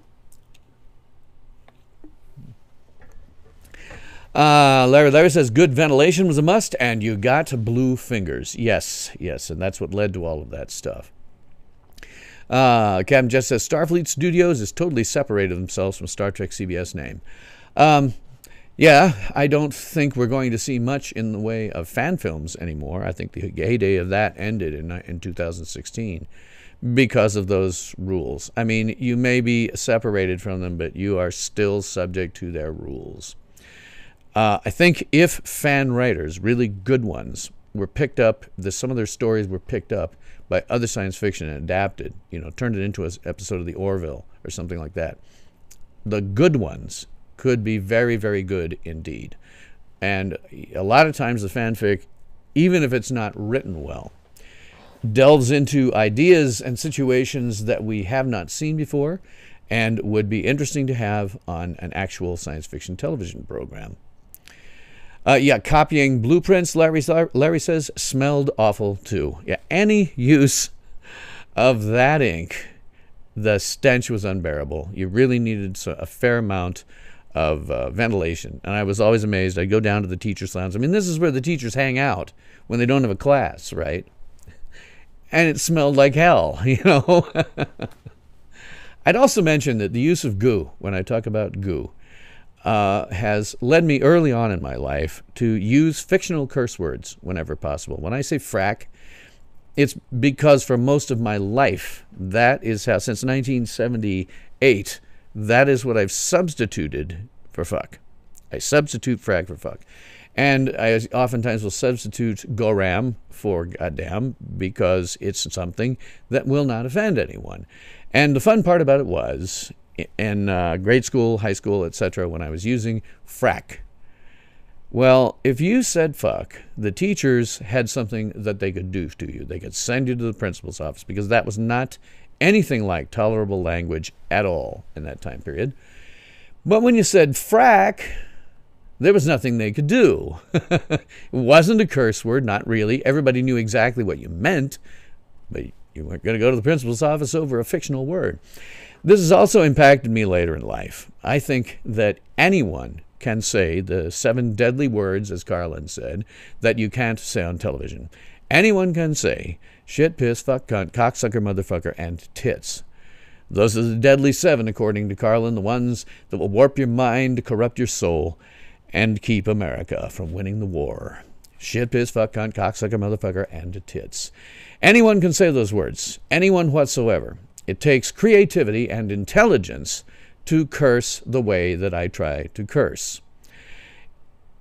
Larry says good ventilation was a must, and you got blue fingers. Yes, and that's what led to all of that stuff. Captain Jess says Starfleet Studios is totally separated themselves from Star Trek CBS name. Yeah, I don't think we're going to see much in the way of fan films anymore. I think the heyday of that ended in 2016 because of those rules. I mean, you may be separated from them, but you are still subject to their rules. I think if fan writers, really good ones, were picked up, some of their stories were picked up by other science fiction and adapted, turned it into an episode of the Orville or something like that, the good ones could be very, very good indeed. And a lot of times the fanfic, even if it's not written well, delves into ideas and situations that we have not seen before and would be interesting to have on an actual science fiction television program. Copying blueprints, Larry says, smelled awful too. Yeah, any use of that ink, the stench was unbearable. You really needed a fair amount of ventilation. And I was always amazed. I'd go down to the teacher's lounge. I mean, this is where the teachers hang out when they don't have a class, right? And it smelled like hell, I'd also mention that the use of goo, when I talk about goo, has led me early on in my life to use fictional curse words whenever possible. When I say frack, it's because for most of my life, that is how, since 1978, that is what I've substituted for fuck. I substitute frack for fuck. And I oftentimes will substitute goram for goddamn because it's something that will not offend anyone. And the fun part about it was, in grade school, high school, etc. when I was using frack. Well, if you said fuck, the teachers had something that they could do to you. They could send you to the principal's office because that was not anything like tolerable language at all in that time period. But when you said frack, there was nothing they could do. It wasn't a curse word, not really. Everybody knew exactly what you meant, but you weren't going to go to the principal's office over a fictional word. This has also impacted me later in life. I think that anyone can say the 7 deadly words, as Carlin said, that you can't say on television. Anyone can say shit, piss, fuck, cunt, cocksucker, motherfucker, and tits. Those are the deadly 7, according to Carlin, the ones that will warp your mind, corrupt your soul, and keep America from winning the war. Shit, piss, fuck, cunt, cocksucker, motherfucker, and tits. Anyone can say those words. Anyone whatsoever. It takes creativity and intelligence to curse the way that I try to curse.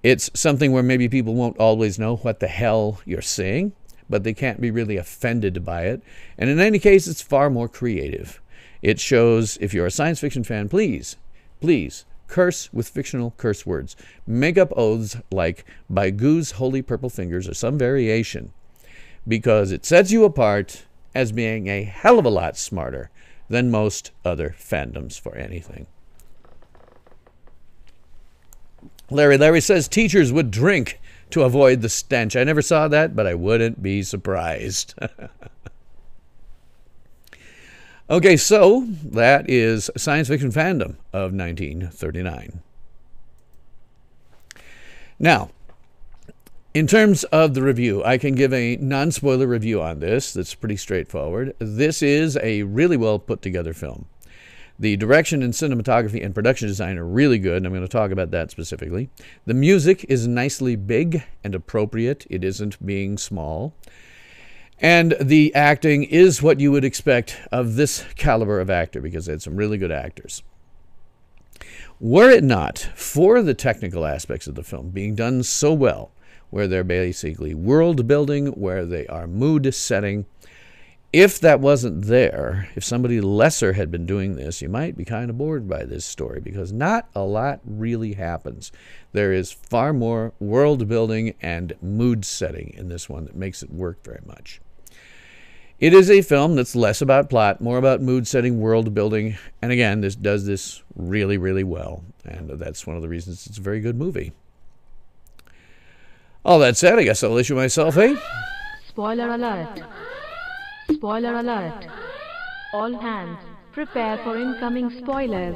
It's something where maybe people won't always know what the hell you're saying, but they can't be really offended by it. And in any case, it's far more creative. It shows, if you're a science fiction fan, please, curse with fictional curse words. Make up oaths like by Goo's holy purple fingers or some variation, because it sets you apart as being a hell of a lot smarter than most other fandoms for anything. Larry says teachers would drink to avoid the stench. I never saw that, but I wouldn't be surprised. Okay, so that is science fiction fandom of 1939. Now, in terms of the review, I can give a non-spoiler review on this that's pretty straightforward. This is a really well put together film. The direction and cinematography and production design are really good, and I'm going to talk about that specifically. The music is nicely big and appropriate. It isn't being small. And the acting is what you would expect of this caliber of actor, because they had some really good actors. Were it not for the technical aspects of the film being done so well, where they're basically world building, where they are mood setting, if that wasn't there, if somebody lesser had been doing this, you might be kind of bored by this story, because not a lot really happens. There is far more world building and mood setting in this one that makes it work very much. It is a film that's less about plot, more about mood setting, world building, and again, this does this really, really well, and that's one of the reasons it's a very good movie. All that said, I guess I'll issue myself a... Spoiler alert. Spoiler alert. All hands, prepare for incoming spoilers.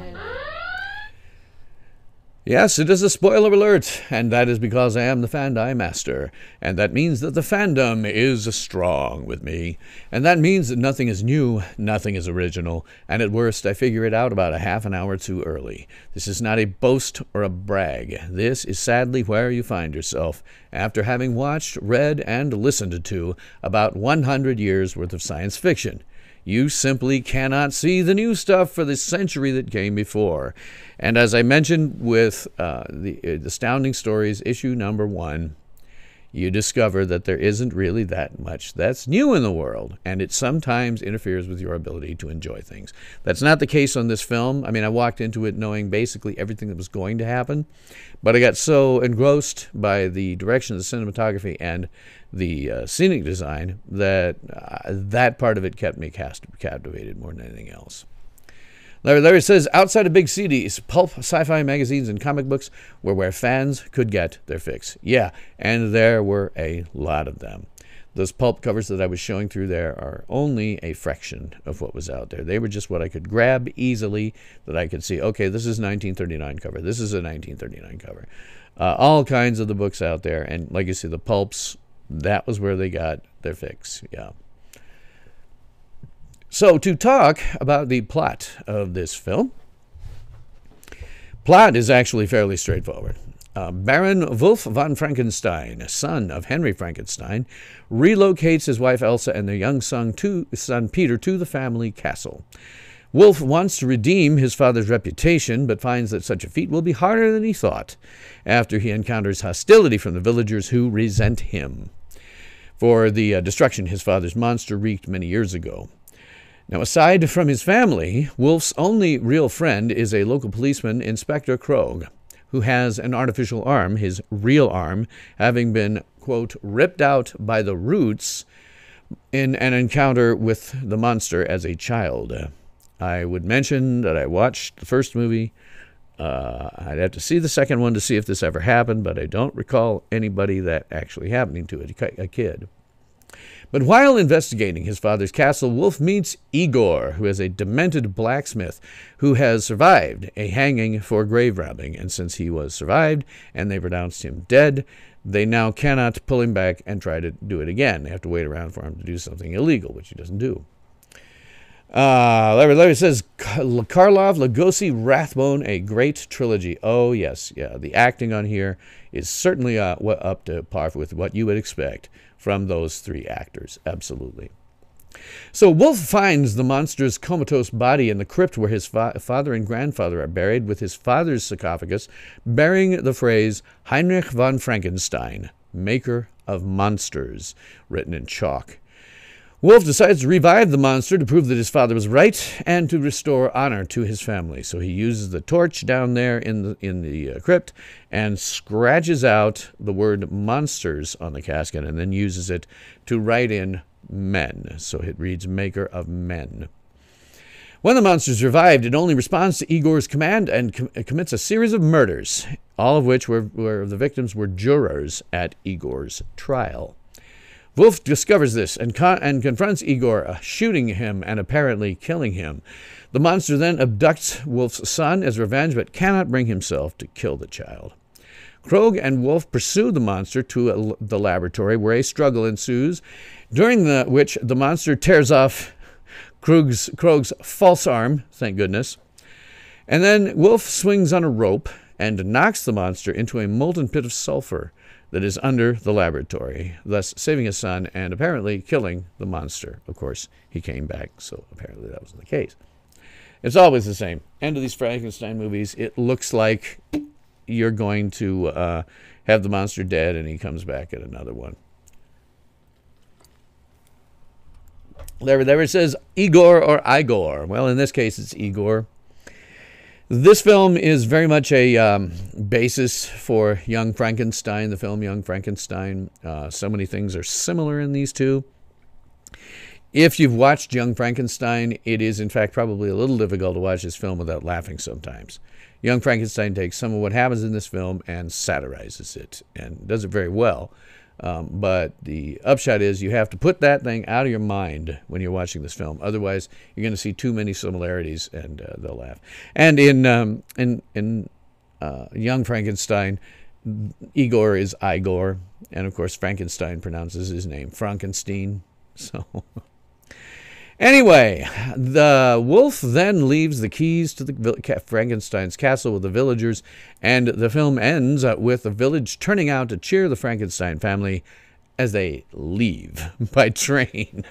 Yes, it is a spoiler alert, and that is because I am the Fandi master, and that means that the fandom is strong with me, and that means that nothing is new, nothing is original, and at worst I figure it out about a half an hour too early. This is not a boast or a brag. This is sadly where you find yourself after having watched, read, and listened to about 100 years worth of science fiction. You simply cannot see the new stuff for the century that came before. And as I mentioned with the Astounding Stories issue number 1, you discover that there isn't really that much that's new in the world, and it sometimes interferes with your ability to enjoy things. That's not the case on this film. I mean, I walked into it knowing basically everything that was going to happen, but I got so engrossed by the direction of the cinematography and the scenic design that that part of it kept me captivated more than anything else. Larry says, outside of big CDs, pulp, sci-fi magazines, and comic books were where fans could get their fix. Yeah, and there were a lot of them. Those pulp covers that I was showing through there are only a fraction of what was out there. They were just what I could grab easily, that I could see, okay, this is a 1939 cover, this is a 1939 cover. All kinds of the books out there, and like you see, the pulps, that was where they got their fix, yeah. So, to talk about the plot of this film, plot is actually fairly straightforward. Baron Wolf von Frankenstein, son of Henry Frankenstein, relocates his wife Elsa and their young son Peter to the family castle. Wolf wants to redeem his father's reputation, but finds that such a feat will be harder than he thought after he encounters hostility from the villagers who resent him for the destruction his father's monster wreaked many years ago. Now, aside from his family, Wolf's only real friend is a local policeman, Inspector Krogh, who has an artificial arm, his real arm, having been, quote, ripped out by the roots in an encounter with the monster as a child. I would mention that I watched the first movie. I'd have to see the second one to see if this ever happened, but I don't recall anybody that actually happening to it, a kid. But while investigating his father's castle, Wolf meets Igor, who is a demented blacksmith who has survived a hanging for grave robbing. And since he was survived and they pronounced him dead, they now cannot pull him back and try to do it again. They have to wait around for him to do something illegal, which he doesn't do. Larry says, Karlov, Lugosi, Rathbone, a great trilogy. Oh, yes, yeah. The acting on here is certainly up to par with what you would expect from those three actors. Absolutely. So Wolf finds the monster's comatose body in the crypt where his father and grandfather are buried, with his father's sarcophagus bearing the phrase Heinrich von Frankenstein, maker of monsters, written in chalk. Wolf decides to revive the monster to prove that his father was right and to restore honor to his family. So he uses the torch down there in the crypt and scratches out the word monsters on the casket and then uses it to write in men. So it reads maker of men. When the monster is revived, it only responds to Igor's command and commits a series of murders, all of which where the victims were jurors at Igor's trial. Wolf discovers this and confronts Igor, shooting him and apparently killing him. The monster then abducts Wolf's son as revenge, but cannot bring himself to kill the child. Krogh and Wolf pursue the monster to the laboratory, where a struggle ensues, during which the monster tears off Krogh's false arm, thank goodness. And then Wolf swings on a rope and knocks the monster into a molten pit of sulfur that is under the laboratory, thus saving his son and apparently killing the monster. Of course, he came back, so apparently that wasn't the case. It's always the same. End of these Frankenstein movies, it looks like you're going to have the monster dead and he comes back at another one. There it says Igor or Igor. Well, in this case, it's Igor. This film is very much a basis for Young Frankenstein, the film Young Frankenstein. So many things are similar in these two. If you've watched Young Frankenstein, it is, in fact, probably a little difficult to watch this film without laughing sometimes. Young Frankenstein takes some of what happens in this film and satirizes it, and does it very well. But the upshot is you have to put that thing out of your mind when you're watching this film. Otherwise, you're going to see too many similarities, and they'll laugh. And in Young Frankenstein, Igor is Igor, and of course Frankenstein pronounces his name Frankenstein. So anyway, the wolf then leaves the keys to the Frankenstein's castle with the villagers, and the film ends with the village turning out to cheer the Frankenstein family as they leave by train.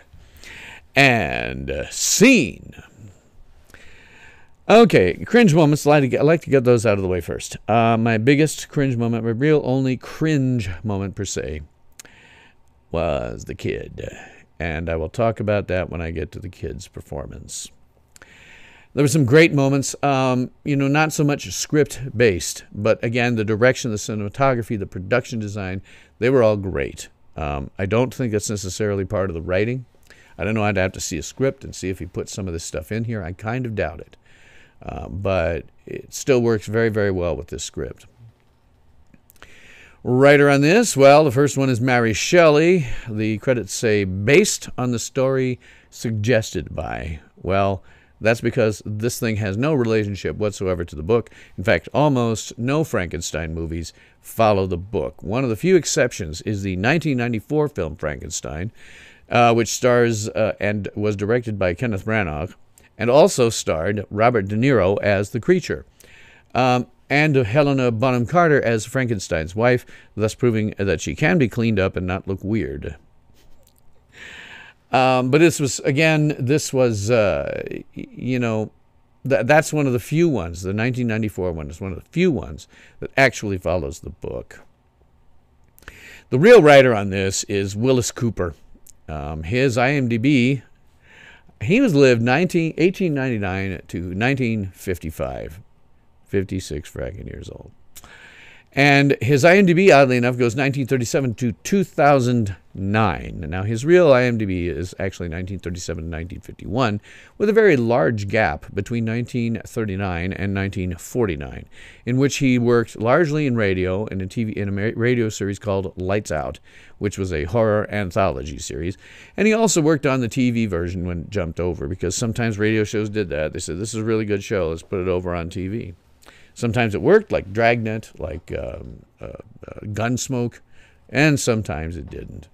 And scene. Okay, cringe moments. I like to get those out of the way first. My biggest cringe moment, my real only cringe moment per se, was the kid. And I will talk about that when I get to the kid's performance. There were some great moments, not so much script-based, but again, the direction, the cinematography, the production design, they were all great. I don't think that's necessarily part of the writing. I don't know, I'd have to see a script and see if he put some of this stuff in here. I kind of doubt it. But it still works very, very well with this script. Writer on this, well, the first one is Mary Shelley. The credits say, based on the story suggested by. Well, that's because this thing has no relationship whatsoever to the book. In fact, almost no Frankenstein movies follow the book. One of the few exceptions is the 1994 film Frankenstein, which stars and was directed by Kenneth Branagh, and also starred Robert De Niro as the creature. And Helena Bonham Carter as Frankenstein's wife, thus proving that she can be cleaned up and not look weird. But this was, that's one of the few ones, the 1994 one is one of the few ones that actually follows the book. The real writer on this is Willis Cooper. His IMDb He was lived 1899 to 1955, 56 fracking years old. And his IMDb, oddly enough, goes 1937 to 2009. Now, his real IMDb is actually 1937 to 1951, with a very large gap between 1939 and 1949, in which he worked largely in radio in a radio series called Lights Out, which was a horror anthology series. And he also worked on the TV version when it jumped over, because sometimes radio shows did that. They said, this is a really good show, let's put it over on TV. Sometimes it worked, like Dragnet, like Gunsmoke, and sometimes it didn't.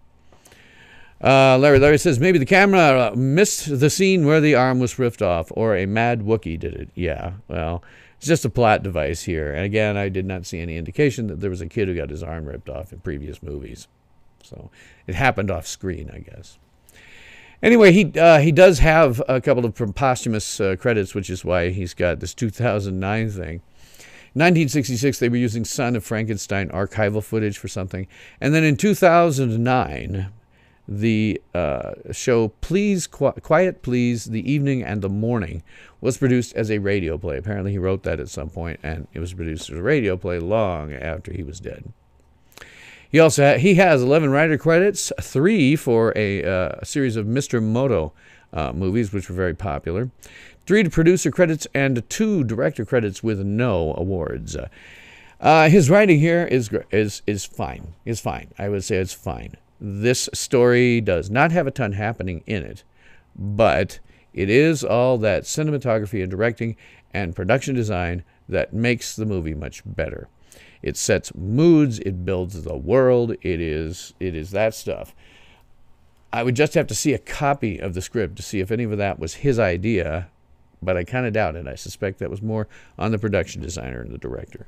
Larry says, maybe the camera missed the scene where the arm was ripped off, or a mad Wookiee did it. Yeah, well, it's just a plot device here. And again, I did not see any indication that there was a kid who got his arm ripped off in previous movies. So it happened off screen, I guess. Anyway, he does have a couple of posthumous credits, which is why he's got this 2009 thing. 1966, they were using Son of Frankenstein archival footage for something. And then in 2009, the show Quiet Please, The Evening and the Morning was produced as a radio play. Apparently he wrote that at some point, and it was produced as a radio play long after he was dead. He has 11 writer credits, 3 for a series of Mr. Moto movies, which were very popular, 3 producer credits, and 2 director credits with no awards. His writing here is fine. Is fine. I would say it's fine. This story does not have a ton happening in it, but it is all that cinematography and directing and production design that makes the movie much better. It sets moods. It builds the world. It is that stuff. I would just have to see a copy of the script to see if any of that was his idea, but I kind of doubt it. I suspect that was more on the production designer and the director.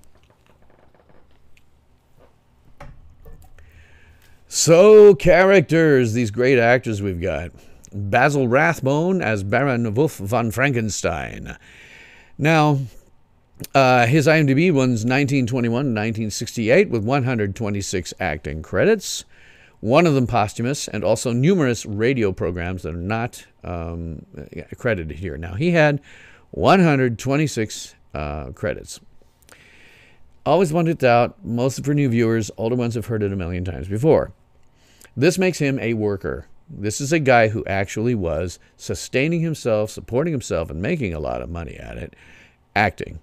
So, characters, these great actors we've got. Basil Rathbone as Baron Wolf von Frankenstein. Now, his IMDb runs 1921 to 1968 with 126 acting credits, one of them posthumous, and also numerous radio programs that are not credited here. Now, he had 126 credits. Always wanted out, mostly for new viewers. Older ones have heard it a million times before. This makes him a worker. This is a guy who actually was sustaining himself, supporting himself, and making a lot of money at it, acting.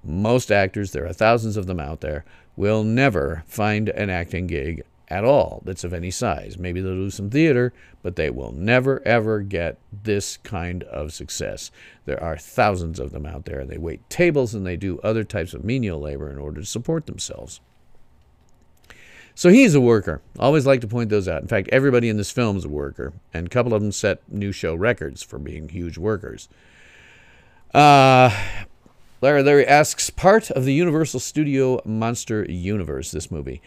Most actors, there are thousands of them out there, will never find an acting gig at all that's of any size. Maybe they'll do some theater, but they will never, ever get this kind of success. There are thousands of them out there, and they wait tables and they do other types of menial labor in order to support themselves. So he's a worker. Always like to point those out. In fact, everybody in this film is a worker, and a couple of them set new show records for being huge workers. Larry asks, part of the Universal Studio Monster Universe, this movie.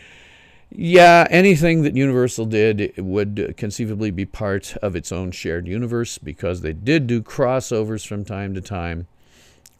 Yeah, anything that Universal did would conceivably be part of its own shared universe, because they did do crossovers from time to time.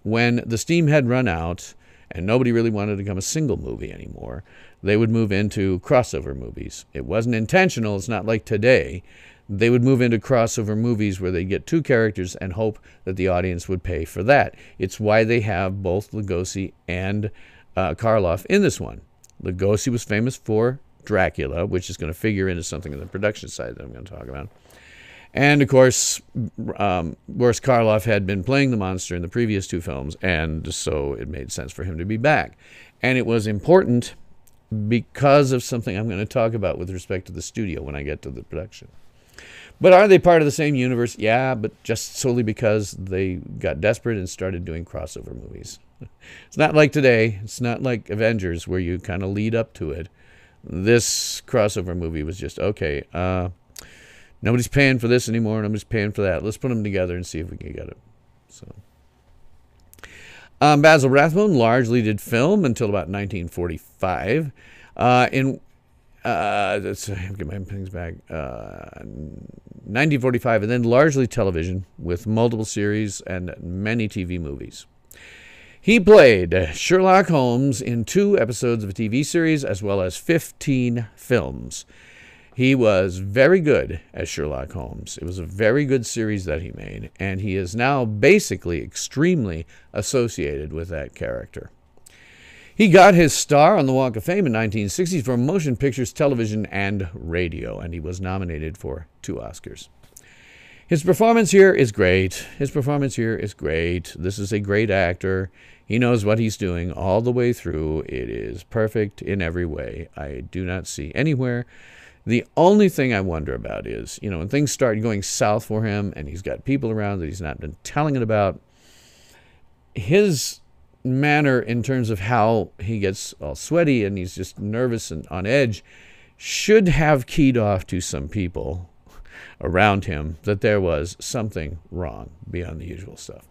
When the steam had run out and nobody really wanted to become a single movie anymore, they would move into crossover movies. It wasn't intentional. It's not like today. They would move into crossover movies where they'd get 2 characters and hope that the audience would pay for that. It's why they have both Lugosi and Karloff in this one. Lugosi was famous for Dracula, which is going to figure into something on the production side that I'm going to talk about. And, of course, Boris Karloff had been playing the monster in the previous 2 films, and so it made sense for him to be back. And it was important because of something I'm going to talk about with respect to the studio when I get to the production. But are they part of the same universe? Yeah, but just solely because they got desperate and started doing crossover movies. It's not like today. It's not like Avengers where you kind of lead up to it. This crossover movie was just, okay, nobody's paying for this anymore. Nobody's paying for that. Let's put them together and see if we can get it. So, Basil Rathbone largely did film until about 1945. Let's get my things back. 1945, and then largely television with multiple series and many TV movies. He played Sherlock Holmes in 2 episodes of a TV series as well as 15 films. He was very good as Sherlock Holmes. It was a very good series that he made, and he is now basically extremely associated with that character. He got his star on the Walk of Fame in 1960 for motion pictures, television, and radio, and he was nominated for 2 Oscars. His performance here is great. This is a great actor. He knows what he's doing all the way through. It is perfect in every way. I do not see anywhere. The only thing I wonder about is, when things start going south for him and he's got people around that he's not been telling it about, his manner in terms of how he gets all sweaty and he's just nervous and on edge should have keyed off to some people around him that there was something wrong beyond the usual stuff.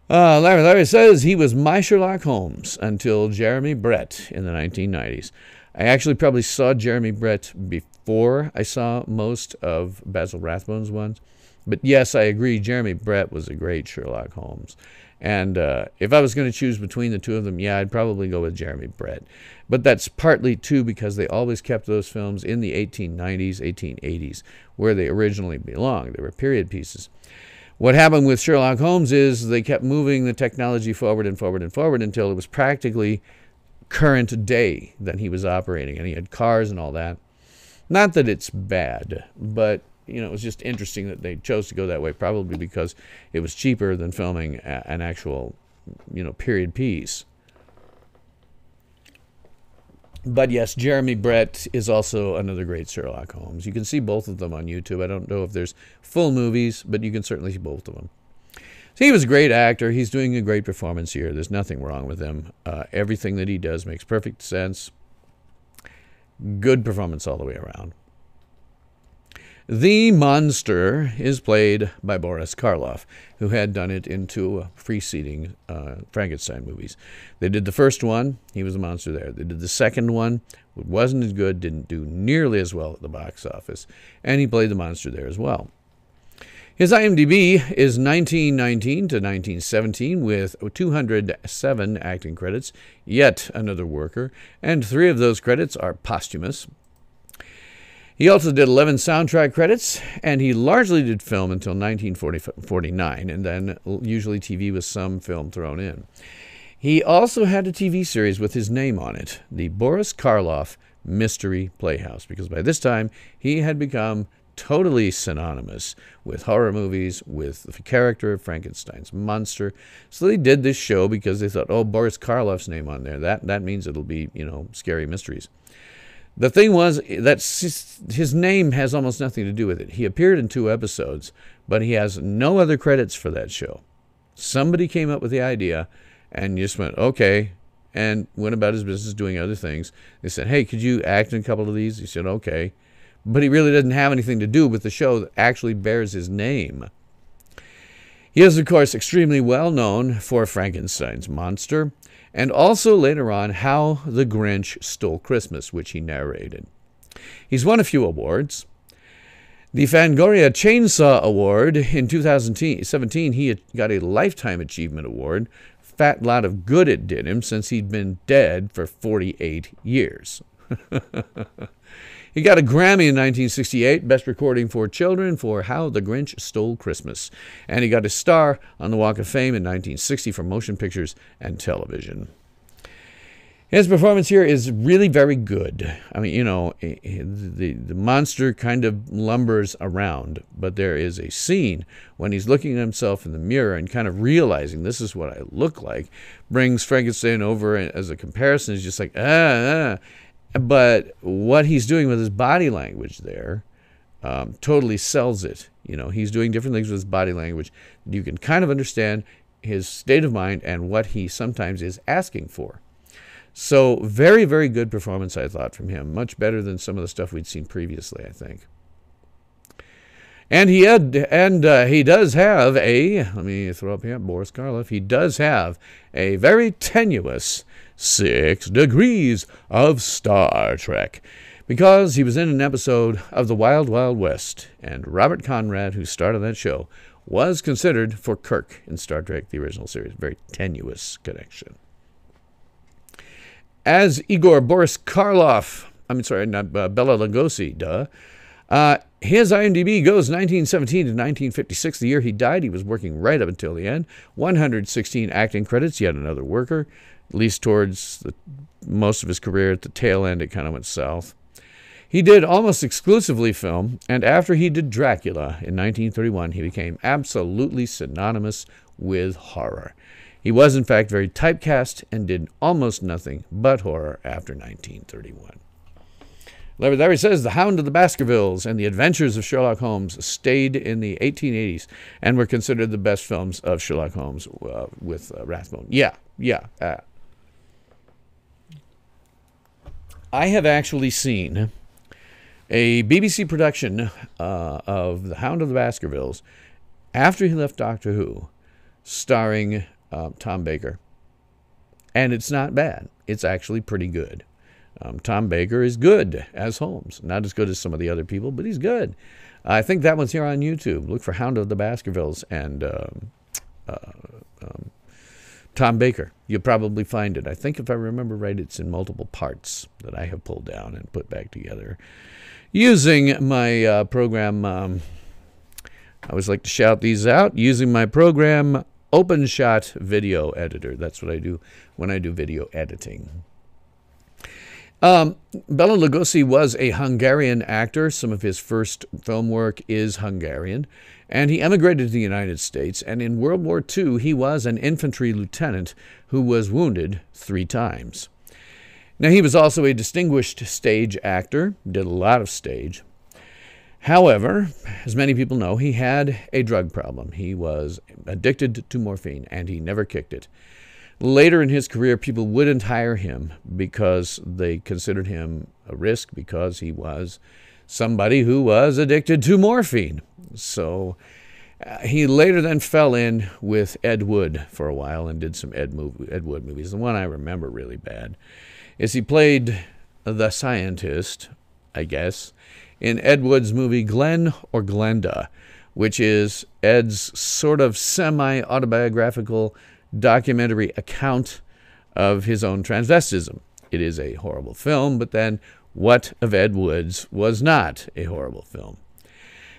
Larry says he was my Sherlock Holmes until Jeremy Brett in the 1990s. I actually probably saw Jeremy Brett before I saw most of Basil Rathbone's ones. But yes, I agree, Jeremy Brett was a great Sherlock Holmes. And if I was going to choose between the two of them, yeah, I'd probably go with Jeremy Brett. But that's partly, too, because they always kept those films in the 1890s, 1880s, where they originally belonged. They were period pieces. What happened with Sherlock Holmes is they kept moving the technology forward and forward and forward until it was practically current day that he was operating, and he had cars and all that. Not that it's bad, but it was just interesting that they chose to go that way, probably because it was cheaper than filming an actual, period piece. But yes, Jeremy Brett is also another great Sherlock Holmes. You can see both of them on YouTube. I don't know if there's full movies, but you can certainly see both of them. So he was a great actor. He's doing a great performance here. There's nothing wrong with him. Everything that he does makes perfect sense. Good performance all the way around. The monster is played by Boris Karloff, who had done it in 2 preceding Frankenstein movies. They did the first one. He was a monster there. They did the second one. It wasn't as good, didn't do nearly as well at the box office, and he played the monster there as well. His IMDb is 1919 to 1917 with 207 acting credits, yet another worker, and 3 of those credits are posthumous. He also did 11 soundtrack credits, and he largely did film until 1949, and then usually TV with some film thrown in. He also had a TV series with his name on it, the Boris Karloff Mystery Playhouse, because by this time he had become totally synonymous with horror movies, with the character of Frankenstein's monster. So they did this show because they thought, oh, Boris Karloff's name on there, that means it'll be, scary mysteries. The thing was that his name has almost nothing to do with it. He appeared in 2 episodes, but he has no other credits for that show. Somebody came up with the idea and just went, okay, and went about his business doing other things. They said, hey, could you act in a couple of these? He said, okay. But he really didn't have anything to do with the show that actually bears his name. He is, of course, extremely well known for Frankenstein's monster, and also later on How the Grinch Stole Christmas, which he narrated. He's won a few awards. The Fangoria Chainsaw Award in 2017, he got a Lifetime Achievement Award. Fat lot of good it did him since he'd been dead for 48 years. He got a Grammy in 1968, Best Recording for Children, for How the Grinch Stole Christmas. And he got a star on the Walk of Fame in 1960 for motion pictures and television. His performance here is really very good. I mean, the monster kind of lumbers around, but there is a scene when he's looking at himself in the mirror and kind of realizing this is what I look like, brings Frankenstein over as a comparison. Is just like, But what he's doing with his body language there totally sells it. He's doing different things with his body language. You can kind of understand his state of mind and what he sometimes is asking for. So very, very good performance, I thought, from him. Much better than some of the stuff we'd seen previously, I think. And he does have let me throw up here, Boris Karloff. He does have a very tenuous 6 degrees of Star Trek, because he was in an episode of The Wild Wild West, and Robert Conrad, who started that show, was considered for Kirk in Star Trek, the original series. Very tenuous connection. As Igor Boris Karloff, sorry, not Bela Lugosi, duh. His IMDb goes 1917 to 1956, the year he died. He was working right up until the end. 116 acting credits, yet another worker. At least towards most of his career. At the tail end, it kind of went south. He did almost exclusively film, and after he did Dracula in 1931, he became absolutely synonymous with horror. He was, in fact, very typecast and did almost nothing but horror after 1931. Larry says The Hound of the Baskervilles and The Adventures of Sherlock Holmes stayed in the 1880s and were considered the best films of Sherlock Holmes with Rathbone. Yeah. I have actually seen a BBC production of The Hound of the Baskervilles after he left Doctor Who, starring Tom Baker. And it's not bad. It's actually pretty good. Tom Baker is good as Holmes. Not as good as some of the other people, but he's good. I think that one's here on YouTube. Look for Hound of the Baskervilles and Tom Baker. You'll probably find it. I think if I remember right, it's in multiple parts that I have pulled down and put back together using my program. I always like to shout these out. Using my program, OpenShot Video Editor. That's what I do when I do video editing. Bela Lugosi was a Hungarian actor. Some of his first film work is Hungarian. And he emigrated to the United States. And in World War II, he was an infantry lieutenant who was wounded 3 times. Now, he was also a distinguished stage actor, did a lot of stage. However, as many people know, he had a drug problem. He was addicted to morphine, and he never kicked it. Later in his career, people wouldn't hire him because they considered him a risk because he was somebody who was addicted to morphine. So he later then fell in with Ed Wood for a while and did some Ed Wood movies. The one I remember really bad is he played the scientist, I guess, in Ed Wood's movie Glenn or Glenda, which is Ed's sort of semi-autobiographical documentary account of his own transvestism. It is a horrible film, but then what of Ed Wood's was not a horrible film?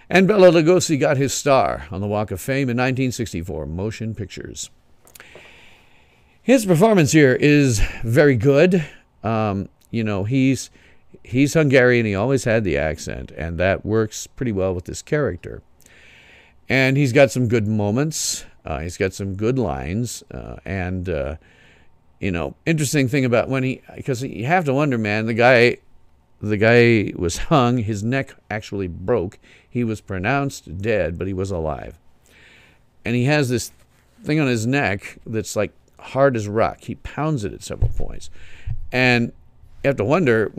And Bela Lugosi got his star on the Walk of Fame in 1964, Motion Pictures. His performance here is very good. He's Hungarian. He always had the accent, and that works pretty well with this character. And he's got some good moments. He's got some good lines. Interesting thing about because you have to wonder, man, the guy was hung. His neck actually broke. He was pronounced dead, but he was alive. And he has this thing on his neck that's like hard as rock. He pounds it at several points. And you have to wonder,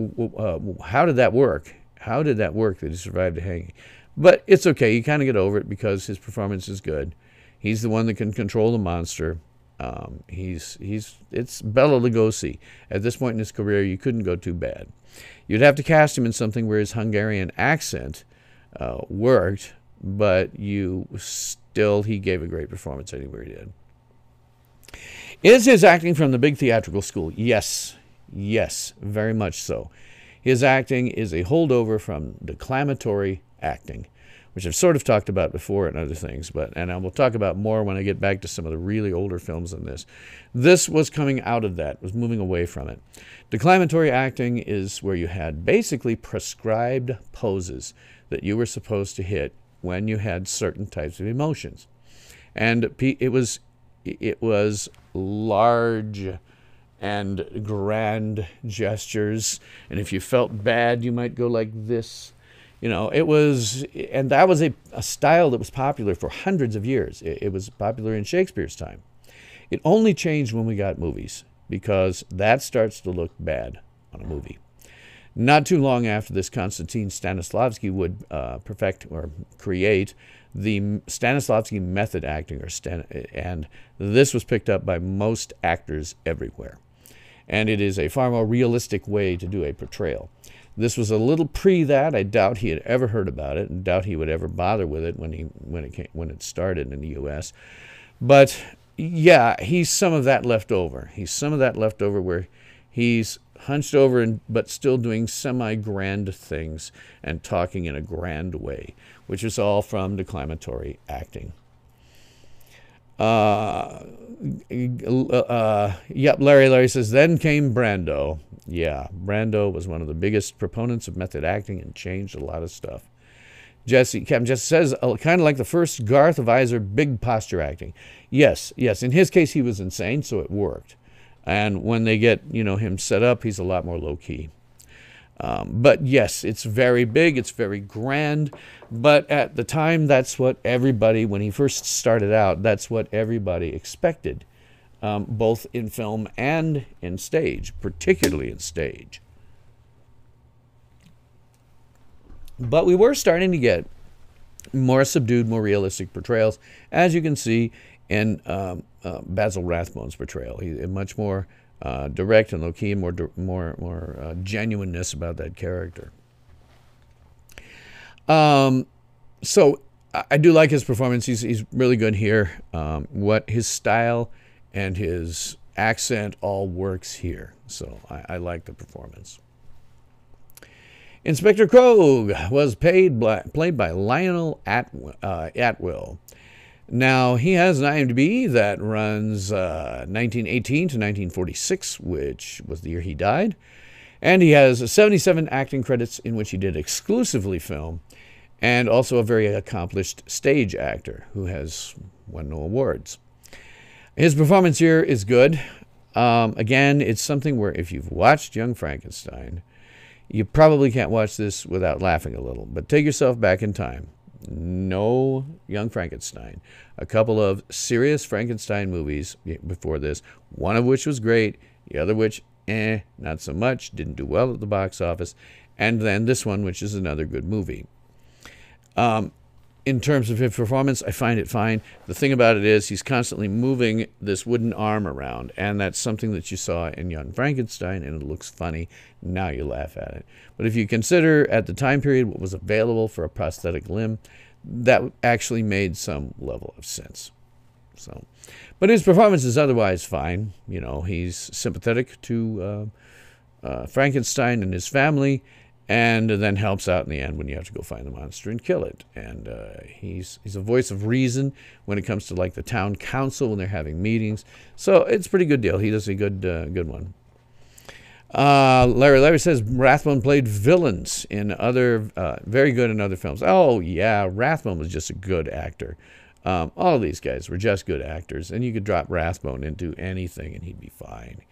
how did that work? How did that work that he survived a hanging? But it's okay. You kind of get over it because his performance is good. He's the one that can control the monster. It's Bela Lugosi. At this point in his career, you couldn't go too bad. You'd have to cast him in something where his Hungarian accent worked, but he gave a great performance anywhere he did. Is his acting from the big theatrical school? Yes, very much so. His acting is a holdover from declamatory acting, which I've sort of talked about before and other things, and I will talk about more when I get back to some of the really older films than this. This was coming out of that, was moving away from it. Declamatory acting is where you had basically prescribed poses that you were supposed to hit when you had certain types of emotions. And it was large and grand gestures, and if you felt bad, you might go like this. That was a style that was popular for hundreds of years. It was popular in Shakespeare's time. It only changed when we got movies, because that starts to look bad on a movie. Not too long after this, Konstantin Stanislavski would perfect or create the Stanislavski method acting, and this was picked up by most actors everywhere. And it is a far more realistic way to do a portrayal. This was a little pre that. I doubt he had ever heard about it, and doubt he would ever bother with it when it started in the U.S. But yeah, he's some of that left over. He's some of that left over where He's hunched over but still doing semi-grand things and talking in a grand way, which is all from declamatory acting. Yep, Larry says, then came Brando. Yeah, Brando was one of the biggest proponents of method acting and changed a lot of stuff. Captain Jesse says, kind of like the first Garth of Iser, big posture acting. Yes. In his case, he was insane, so it worked. And when they get, him set up, he's a lot more low-key. But yes, it's very big, it's very grand. But at the time, that's what everybody, when he first started out, that's what everybody expected, both in film and in stage, particularly in stage. But we were starting to get more subdued, more realistic portrayals, as you can see in Basil Rathbone's portrayal. He's much more direct and low-key, more genuineness about that character. So I do like his performance. He's really good here. What his style and his accent all works here. So I like the performance. Inspector Krogh was played by Lionel Atwill. Now, he has an IMDb that runs 1918 to 1946, which was the year he died. And he has 77 acting credits in which he did exclusively film, and also a very accomplished stage actor who has won no awards. His performance here is good. Again, it's something where if you've watched Young Frankenstein, you probably can't watch this without laughing a little. But take yourself back in time. No Young Frankenstein. A couple of serious Frankenstein movies before this, one of which was great, the other which, not so much, didn't do well at the box office, and then this one, which is another good movie. In terms of his performance, I find it fine. The thing about it is he's constantly moving this wooden arm around, and that's something that you saw in Young Frankenstein, and it looks funny. Now you laugh at it. But if you consider at the time period what was available for a prosthetic limb, that actually made some level of sense. So, but his performance is otherwise fine. He's sympathetic to Frankenstein and his family, and then helps out in the end when you have to go find the monster and kill it. And he's a voice of reason when it comes to like the town council when they're having meetings. So it's a pretty good deal. He does a good one. Larry says Rathbone played villains in other, very good in other films. Oh yeah, Rathbone was just a good actor. All of these guys were just good actors, and you could drop Rathbone into anything and he'd be fine.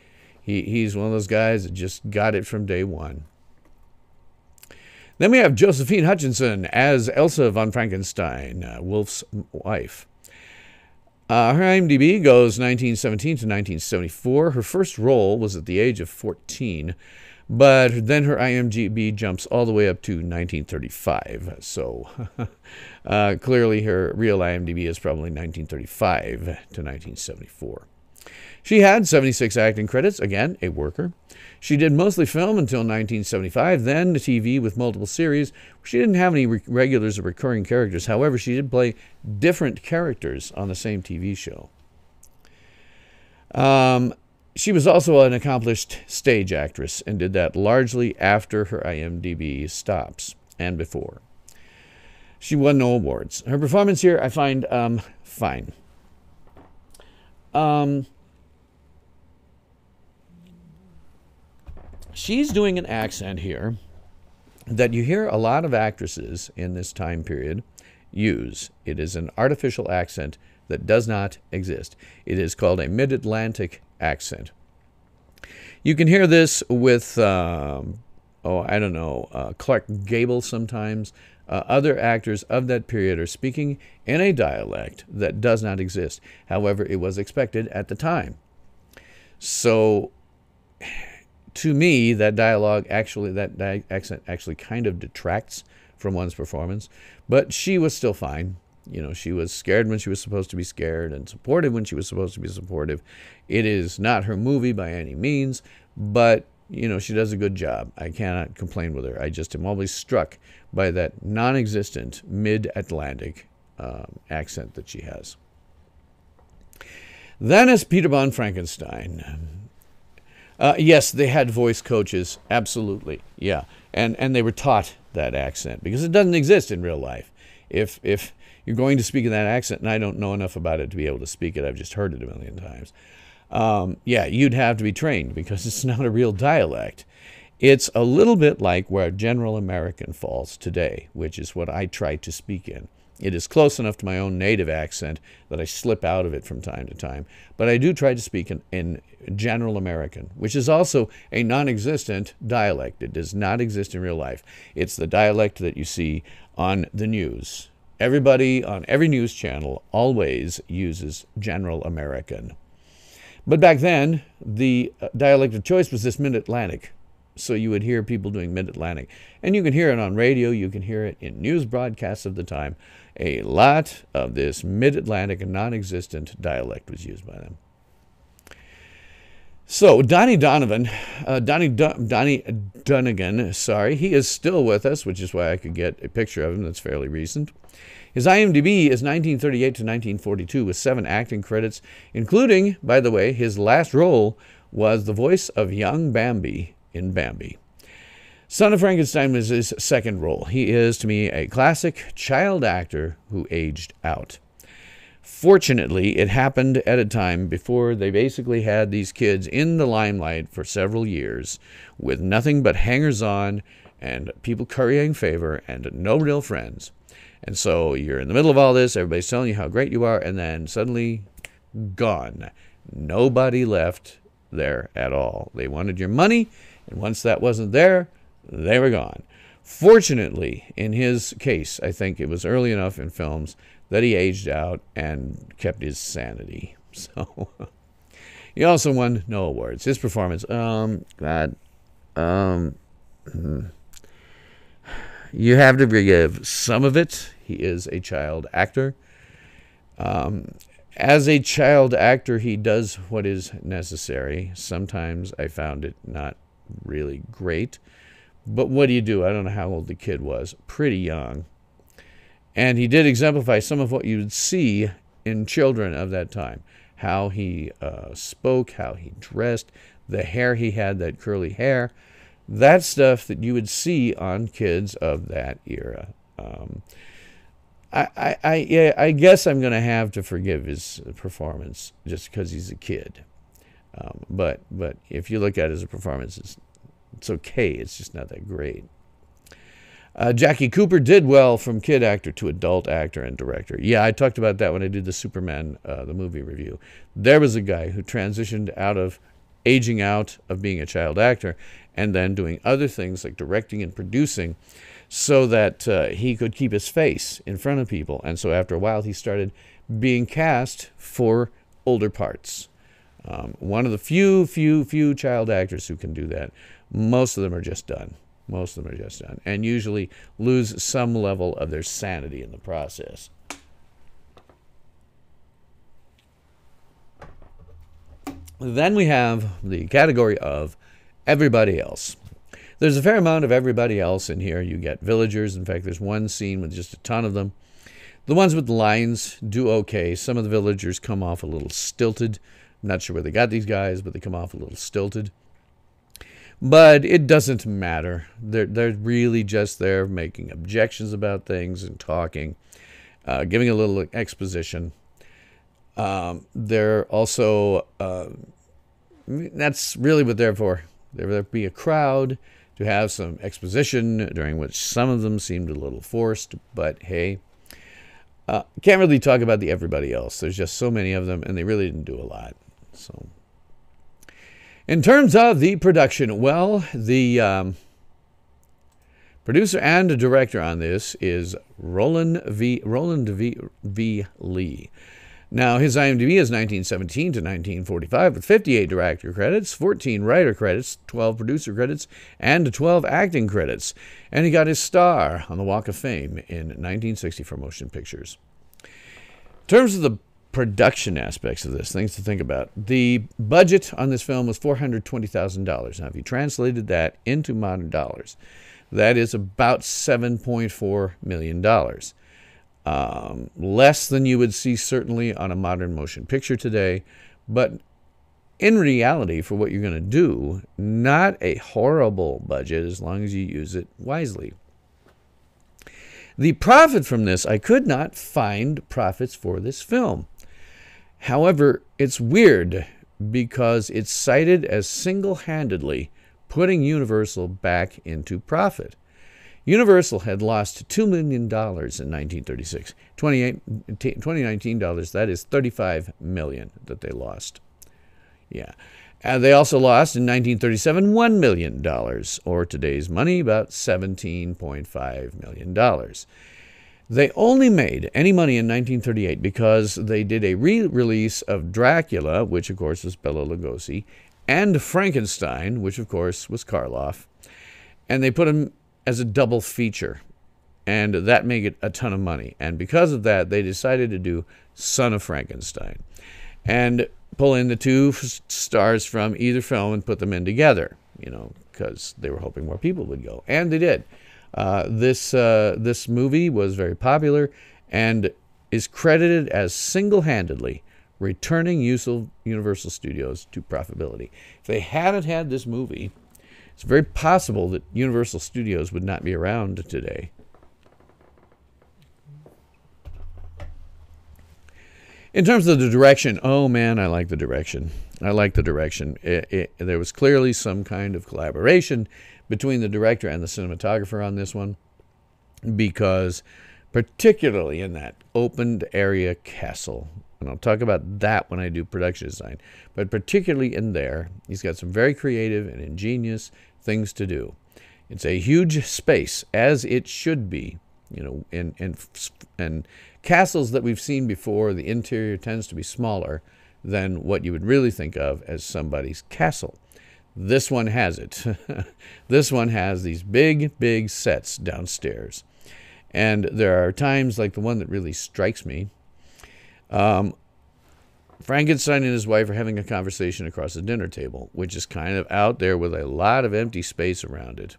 He's one of those guys that just got it from day one. Then we have Josephine Hutchinson as Elsa von Frankenstein, Wolf's wife. Her IMDb goes 1917 to 1974. Her first role was at the age of 14, but then her IMDb jumps all the way up to 1935. So clearly her real IMDb is probably 1935 to 1974. She had 76 acting credits, again, a worker. She did mostly film until 1975, then TV with multiple series. She didn't have any regulars or recurring characters. However, she did play different characters on the same TV show. She was also an accomplished stage actress and did that largely after her IMDb stops and before. She won no awards. Her performance here I find fine. She's doing an accent here that you hear a lot of actresses in this time period use. It is an artificial accent that does not exist. It is called a mid-Atlantic accent. You can hear this with, Clark Gable sometimes. Other actors of that period are speaking in a dialect that does not exist. However, it was expected at the time. So to me, that accent actually kind of detracts from one's performance. But she was still fine. She was scared when she was supposed to be scared and supportive when she was supposed to be supportive. It is not her movie by any means, but, she does a good job. I cannot complain with her. I just am always struck by that non-existent mid-Atlantic accent that she has. Then as Peter von Frankenstein. Yes, they had voice coaches, absolutely, yeah. And they were taught that accent because it doesn't exist in real life. If you're going to speak in that accent, and I don't know enough about it to be able to speak it, I've just heard it a million times. Yeah, you'd have to be trained because it's not a real dialect. It's a little bit like where General American falls today, which is what I try to speak in. It is close enough to my own native accent that I slip out of it from time to time. But I do try to speak in General American, which is also a non-existent dialect. It does not exist in real life. It's the dialect that you see on the news. Everybody on every news channel always uses General American. But back then, the dialect of choice was this Mid-Atlantic. So you would hear people doing Mid-Atlantic. And you can hear it on radio. You can hear it in news broadcasts of the time. A lot of this Mid-Atlantic and non-existent dialect was used by them. So Donnie Donegan, sorry, he is still with us, which is why I could get a picture of him that's fairly recent. His IMDb is 1938 to 1942 with 7 acting credits, including, by the way, his last role was the voice of young Bambi in Bambi. Son of Frankenstein was his second role. He is, to me, a classic child actor who aged out. Fortunately, it happened at a time before they basically had these kids in the limelight for several years with nothing but hangers-on and people currying favor and no real friends. And so you're in the middle of all this, everybody's telling you how great you are, and then suddenly gone. Nobody left there at all. They wanted your money, and once that wasn't there, they were gone. Fortunately, in his case, I think it was early enough in films that he aged out and kept his sanity. So he also won no awards. His performance, you have to forgive some of it. He is a child actor. As a child actor, he does what is necessary. Sometimes I found it not really great. But what do you do? I don't know how old the kid was. Pretty young. And he did exemplify some of what you would see in children of that time. How he spoke, how he dressed, the hair he had, that curly hair. That's stuff that you would see on kids of that era. I guess I'm going to have to forgive his performance just because he's a kid. But if you look at it as a performance, it's okay. It's just not that great. Jackie Cooper did well from kid actor to adult actor and director. Yeah, I talked about that when I did the Superman, the movie review. There was a guy who transitioned out of aging out of being a child actor and then doing other things like directing and producing so that he could keep his face in front of people. And so after a while, he started being cast for older parts. One of the few child actors who can do that. Most of them are just done. Most of them are just done. And usually lose some level of their sanity in the process. Then we have the category of everybody else. There's a fair amount of everybody else in here. You get villagers. In fact, there's one scene with just a ton of them. The ones with the lines do okay. Some of the villagers come off a little stilted. I'm not sure where they got these guys, but they come off a little stilted. But it doesn't matter. They're really just there making objections about things and talking, giving a little exposition. They're also, that's really what they're for. There be a crowd to have some exposition, during which some of them seemed a little forced, but hey, can't really talk about the everybody else. There's just so many of them, and they really didn't do a lot. So, in terms of the production, well, the producer and director on this is Roland V. Lee. Now, his IMDb is 1917 to 1945 with 58 director credits, 14 writer credits, 12 producer credits, and 12 acting credits. And he got his star on the Walk of Fame in 1960 for motion pictures. In terms of the production aspects of this, things to think about. The budget on this film was $420,000. Now, if you translated that into modern dollars, that is about $7.4 million. Less than you would see certainly on a modern motion picture today, but in reality, for what you're going to do, not a horrible budget as long as you use it wisely. The profit from this, I could not find profits for this film. However, it's weird because it's cited as single-handedly putting Universal back into profit. Universal had lost $2 million in 1936. 2019 dollars, that is $35 million that they lost. Yeah. And they also lost in 1937 $1 million, or today's money, about $17.5 million. They only made any money in 1938 because they did a re-release of Dracula, which of course was Bela Lugosi, and Frankenstein, which of course was Karloff, and they put them as a double feature, and that made it a ton of money. And because of that, they decided to do Son of Frankenstein and pull in the two stars from either film and put them in together, because they were hoping more people would go, and they did. This movie was very popular and is credited as single-handedly returning Universal Studios to profitability. If they hadn't had this movie, it's very possible that Universal Studios would not be around today. In terms of the direction, oh man, I like the direction. I like the direction. There was clearly some kind of collaboration between the director and the cinematographer on this one, because particularly in that opened area castle, and I'll talk about that when I do production design, but particularly in there, he's got some very creative and ingenious things to do. It's a huge space, as it should be. In castles that we've seen before, the interior tends to be smaller than what you would really think of as somebody's castle. This one has it. This one has these big, big sets downstairs. And there are times like the one that really strikes me. Frankenstein and his wife are having a conversation across the dinner table, which is kind of out there with a lot of empty space around it.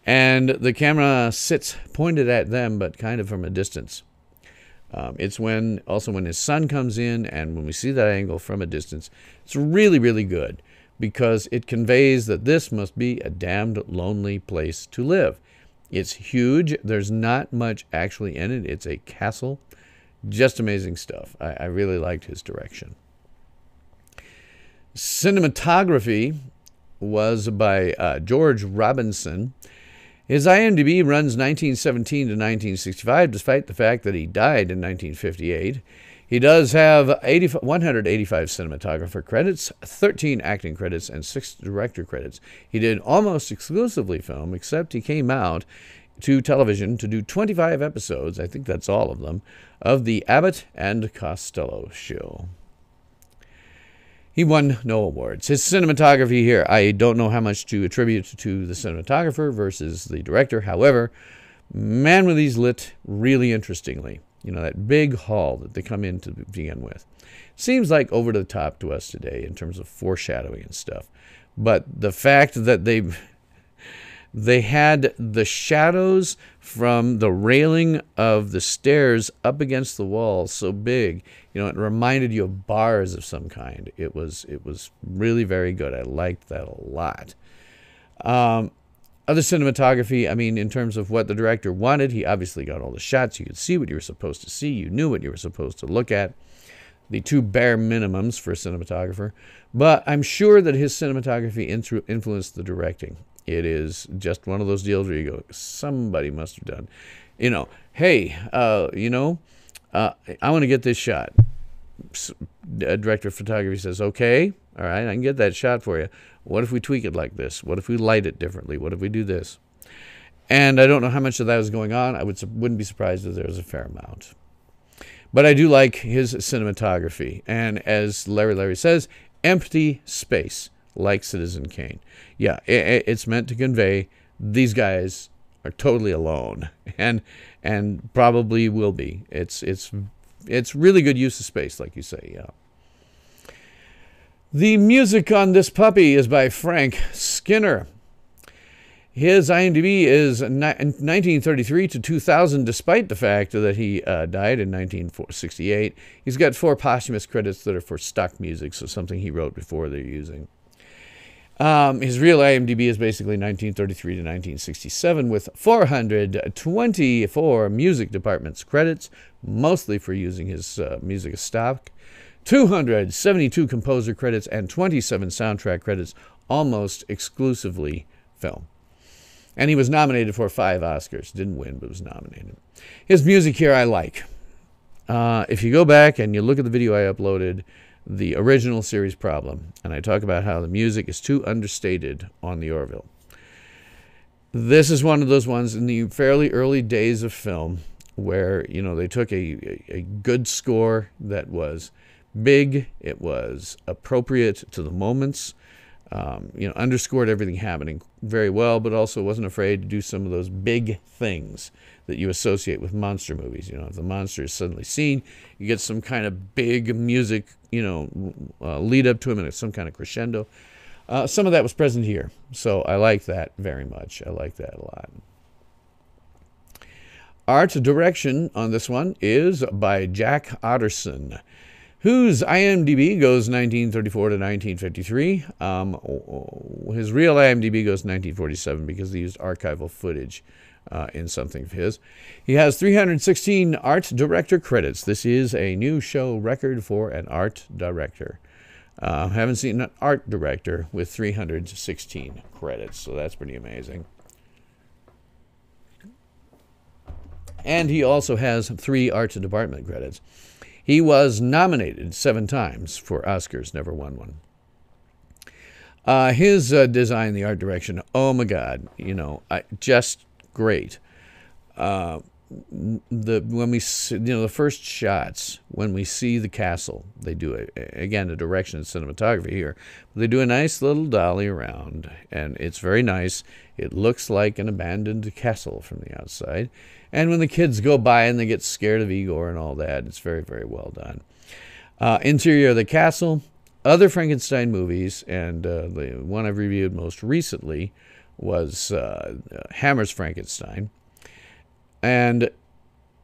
And the camera sits pointed at them, but kind of from a distance. It's when his son comes in, and when we see that angle from a distance, it's really, really good, because it conveys that this must be a damned lonely place to live. It's huge. There's not much actually in it. It's a castle. Just amazing stuff. I really liked his direction. Cinematography was by George Robinson. His IMDb runs 1917 to 1965, despite the fact that he died in 1958. He does have 185 cinematographer credits, 13 acting credits, and 6 director credits. He did almost exclusively film, except he came out to television to do 25 episodes, I think that's all of them, of the Abbott and Costello Show. He won no awards. His cinematography here, I don't know how much to attribute to the cinematographer versus the director. However, man, were these lit really interestingly. That big hall that they come in to begin with. Seems like over the top to us today in terms of foreshadowing and stuff. But the fact that they had the shadows from the railing of the stairs up against the wall so big, it reminded you of bars of some kind. It was really very good. I liked that a lot. Other cinematography, in terms of what the director wanted, he obviously got all the shots. You could see what you were supposed to see. You knew what you were supposed to look at. The two bare minimums for a cinematographer. But I'm sure that his cinematography influenced the directing. It is just one of those deals where you go, somebody must have done, hey, I want to get this shot. Director of photography says, okay, all right, I can get that shot for you. What if we tweak it like this? What if we light it differently? What if we do this? And I don't know how much of that was going on. I wouldn't be surprised if there was a fair amount. But I do like his cinematography. And as Larry says, empty space, like Citizen Kane. Yeah, it's meant to convey these guys are totally alone, and probably will be. It's really good use of space, like you say. Yeah. The music on this puppy is by Frank Skinner. His IMDb is 1933 to 2000, despite the fact that he died in 1968. He's got 4 posthumous credits that are for stock music, so something he wrote before they're using. His real IMDb is basically 1933 to 1967, with 424 music department's credits, mostly for using his music as stock, 272 composer credits, and 27 soundtrack credits, almost exclusively film. And he was nominated for 5 Oscars. Didn't win, but was nominated. His music here I like. If you go back and you look at the video I uploaded, the original series Problem, and I talk about how the music is too understated on the Orville. This is one of those ones in the fairly early days of film where, you know, they took a good score that was big, it was appropriate to the moments, you know, underscored everything happening very well, but also wasn't afraid to do some of those big things that you associate with monster movies. You know, if the monster is suddenly seen, you get some kind of big music, you know, lead up to him and some kind of crescendo. Some of that was present here, so I like that very much. I like that a lot. Art direction on this one is by Jack Otterson, whose IMDb goes 1934 to 1953. His real IMDb goes 1947 because they used archival footage in something of his. He has 316 art director credits. This is a new show record for an art director. Haven't seen an art director with 316 credits, so that's pretty amazing. And he also has 3 art department credits. He was nominated 7 times for Oscars, never won one. His design, the art direction, oh my God, you know, just great. When we see, you know, the first shots when we see the castle, they do again the direction of cinematography here. They do a nice little dolly around, and it's very nice. It looks like an abandoned castle from the outside. And when the kids go by and they get scared of Igor and all that, it's very, very well done. Interior of the castle, other Frankenstein movies, and the one I've reviewed most recently was Hammer's Frankenstein. And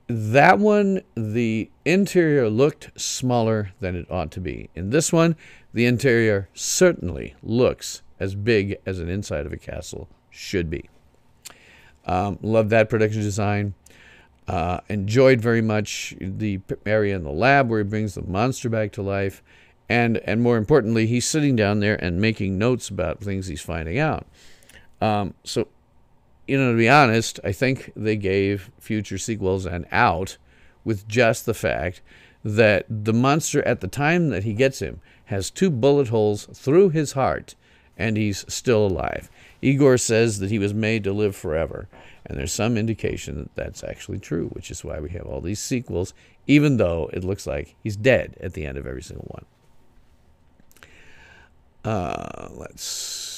that one, the interior looked smaller than it ought to be. In this one, the interior certainly looks as big as an inside of a castle should be. Love that production design. Enjoyed very much the area in the lab where he brings the monster back to life. And more importantly, he's sitting down there and making notes about things he's finding out. So, you know, to be honest, I think they gave future sequels an out with just the fact that the monster at the time that he gets him has 2 bullet holes through his heart, and he's still alive. Igor says that he was made to live forever, and there's some indication that that's actually true, which is why we have all these sequels, even though it looks like he's dead at the end of every single one. Let's see.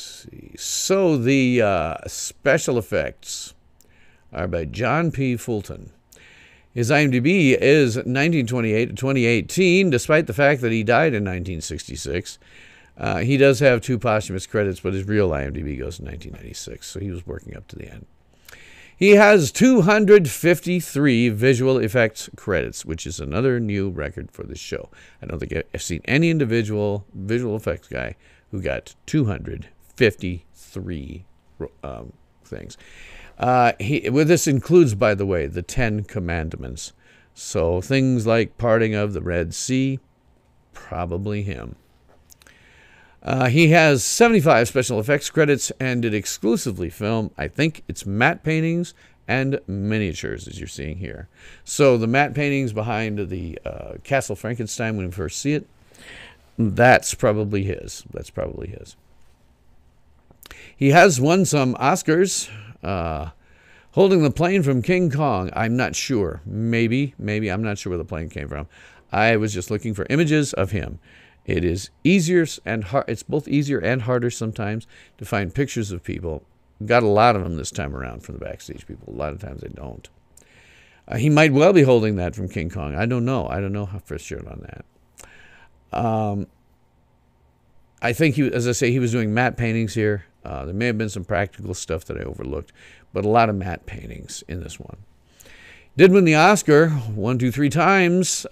So the special effects are by John P. Fulton. His IMDb is 1928 to 2018, despite the fact that he died in 1966. He does have 2 posthumous credits, but his real IMDb goes to 1996, so he was working up to the end. He has 253 visual effects credits, which is another new record for this show. I don't think I've seen any individual visual effects guy who got 253 things. This includes, by the way, the 10 Commandments. So things like parting of the Red Sea, probably him. He has 75 special effects credits and did exclusively film. I think it's matte paintings and miniatures, as you're seeing here. So the matte paintings behind the Castle Frankenstein, when we first see it, that's probably his. That's probably his. He has won some Oscars. Holding the plane from King Kong, I'm not sure. Maybe, I'm not sure where the plane came from. I was just looking for images of him. It is easier and hard. It's both easier and harder sometimes to find pictures of people. Got a lot of them this time around from the backstage people. A lot of times they don't. He might well be holding that from King Kong. I don't know. I don't know for sure on that. I think, as I say, he was doing matte paintings here. There may have been some practical stuff that I overlooked, but a lot of matte paintings in this one. Did win the Oscar 2 times.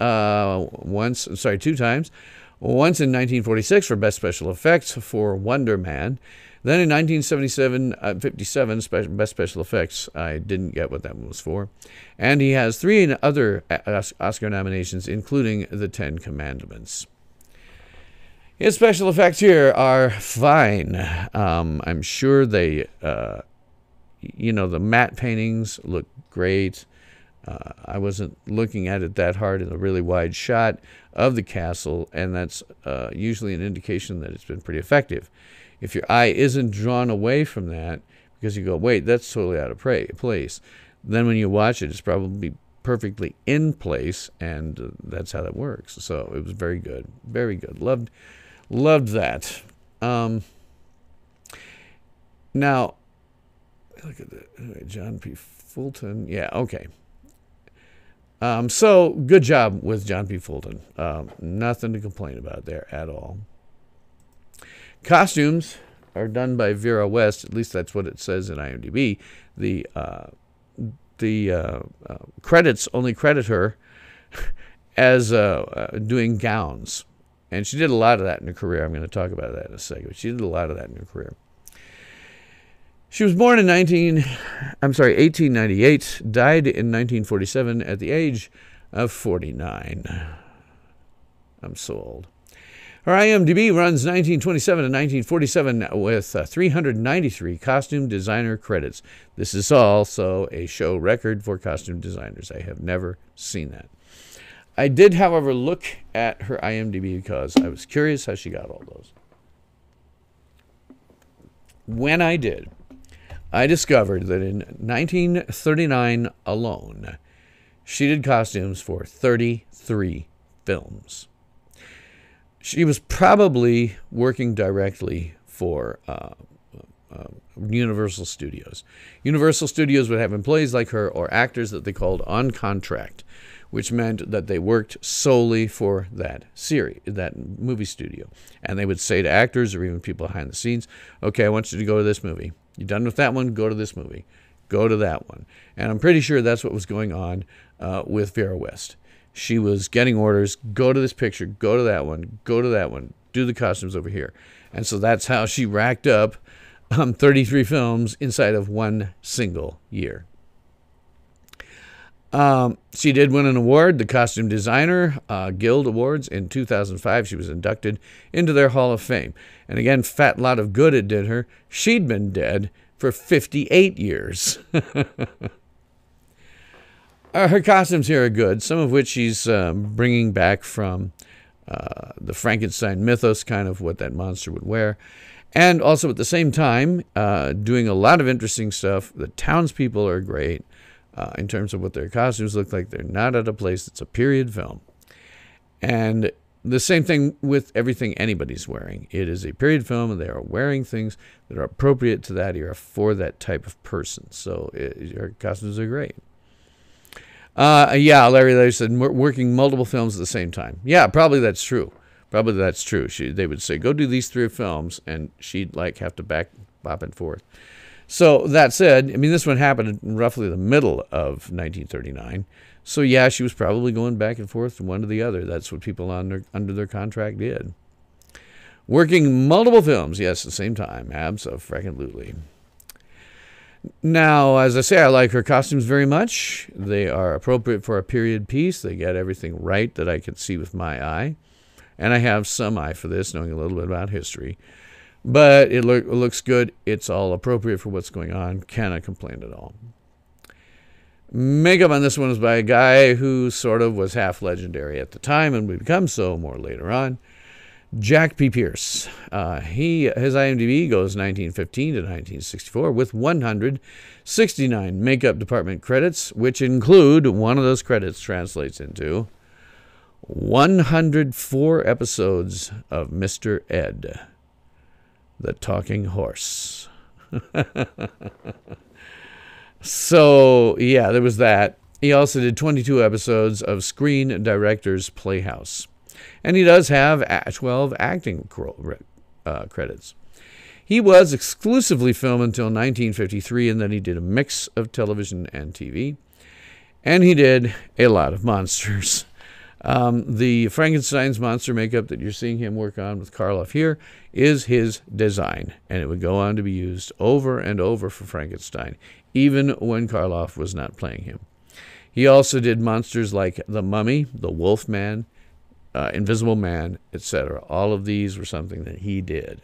Once in 1946 for Best Special Effects for Wonder Man. Then in 1957, Best Special Effects. I didn't get what that one was for. And he has 3 other Oscar nominations, including The Ten Commandments. His special effects here are fine. I'm sure they, the matte paintings look great. I wasn't looking at it that hard in a really wide shot of the castle, and that's usually an indication that it's been pretty effective. If your eye isn't drawn away from that because you go, wait, that's totally out of place, then when you watch it, it's probably perfectly in place, and that's how that works. So it was very good. Very good. Loved that. Now, look at that. John P. Fulton. Yeah, okay. So good job with John P. Fulton. Nothing to complain about there at all. Costumes are done by Vera West. At least that's what it says in IMDb. The credits only credit her as doing gowns. And she did a lot of that in her career. I'm going to talk about that in a second. She did a lot of that in her career. She was born in 1898, died in 1947 at the age of 49. I'm so old. Her IMDb runs 1927 to 1947 with 393 costume designer credits. This is also a show record for costume designers. I have never seen that. I did, however, look at her IMDb because I was curious how she got all those. When I did, I discovered that in 1939 alone, she did costumes for 33 films. She was probably working directly for Universal Studios. Universal Studios would have employees like her or actors that they called on contract, which meant that they worked solely for that series, that movie studio. And they would say to actors or even people behind the scenes, okay, I want you to go to this movie. You're done with that one? Go to this movie. Go to that one. And I'm pretty sure that's what was going on with Vera West. She was getting orders, go to this picture, go to that one, go to that one, do the costumes over here. And so that's how she racked up 33 films inside of one single year. She did win an award, the Costume Designer Guild Awards. In 2005, she was inducted into their Hall of Fame. And again, fat lot of good it did her. She'd been dead for 58 years. Her costumes here are good, some of which she's bringing back from the Frankenstein mythos, kind of what that monster would wear. And also at the same time, doing a lot of interesting stuff. The townspeople are great. In terms of what their costumes look like. They're not out of place. It's a period film. And the same thing with everything anybody's wearing. It is a period film, and they are wearing things that are appropriate to that era for that type of person. So your costumes are great. Yeah, Larry said, working multiple films at the same time. Yeah, probably that's true. Probably that's true. They would say, go do these 3 films, and she'd have to bop and forth. So that said, I mean, this one happened in roughly the middle of 1939. So yeah, she was probably going back and forth from one to the other. That's what people under their contract did. Working multiple films, yes, at the same time. Abso-freaking-lutely. Now, as I say, I like her costumes very much. They are appropriate for a period piece. They get everything right that I can see with my eye. And I have some eye for this, knowing a little bit about history. But it looks good. It's all appropriate for what's going on. Cannot complain at all. Makeup on this one is by a guy who sort of was half legendary at the time and would become so more later on. Jack P. Pierce. His IMDb goes 1915 to 1964 with 169 makeup department credits, which include, one of those credits translates into 104 episodes of Mr. Ed, the Talking Horse. So, yeah, there was that. He also did 22 episodes of Screen Directors Playhouse. And he does have 12 acting credits. He was exclusively film until 1953, and then he did a mix of television and TV. And he did a lot of monsters. The Frankenstein's monster makeup that you're seeing him work on with Karloff here is his design, and it would go on to be used over and over for Frankenstein, even when Karloff was not playing him. He also did monsters like the Mummy, the Wolf Man, Invisible Man, etc. All of these were something that he did.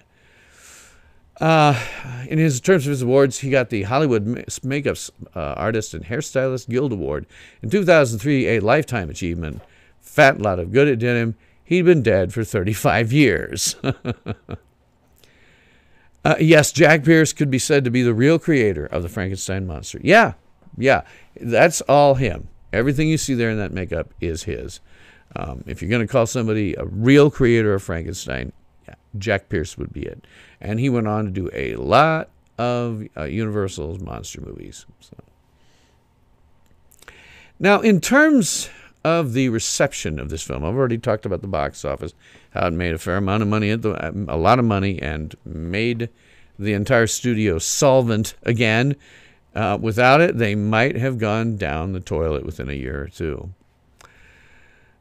In terms of his awards, he got the Hollywood Makeup Artist and Hairstylist Guild Award. In 2003, a Lifetime Achievement. Fat lot of good it did him. He'd been dead for 35 years. Yes, Jack Pierce could be said to be the real creator of the Frankenstein monster. Yeah, that's all him. Everything you see there in that makeup is his. If you're going to call somebody a real creator of Frankenstein, yeah, Jack Pierce would be it. And he went on to do a lot of Universal's monster movies. So. Now, in terms of the reception of this film, I've already talked about the box office, how it made a fair amount of money, a lot of money, and made the entire studio solvent again. Without it, they might have gone down the toilet within a year or two.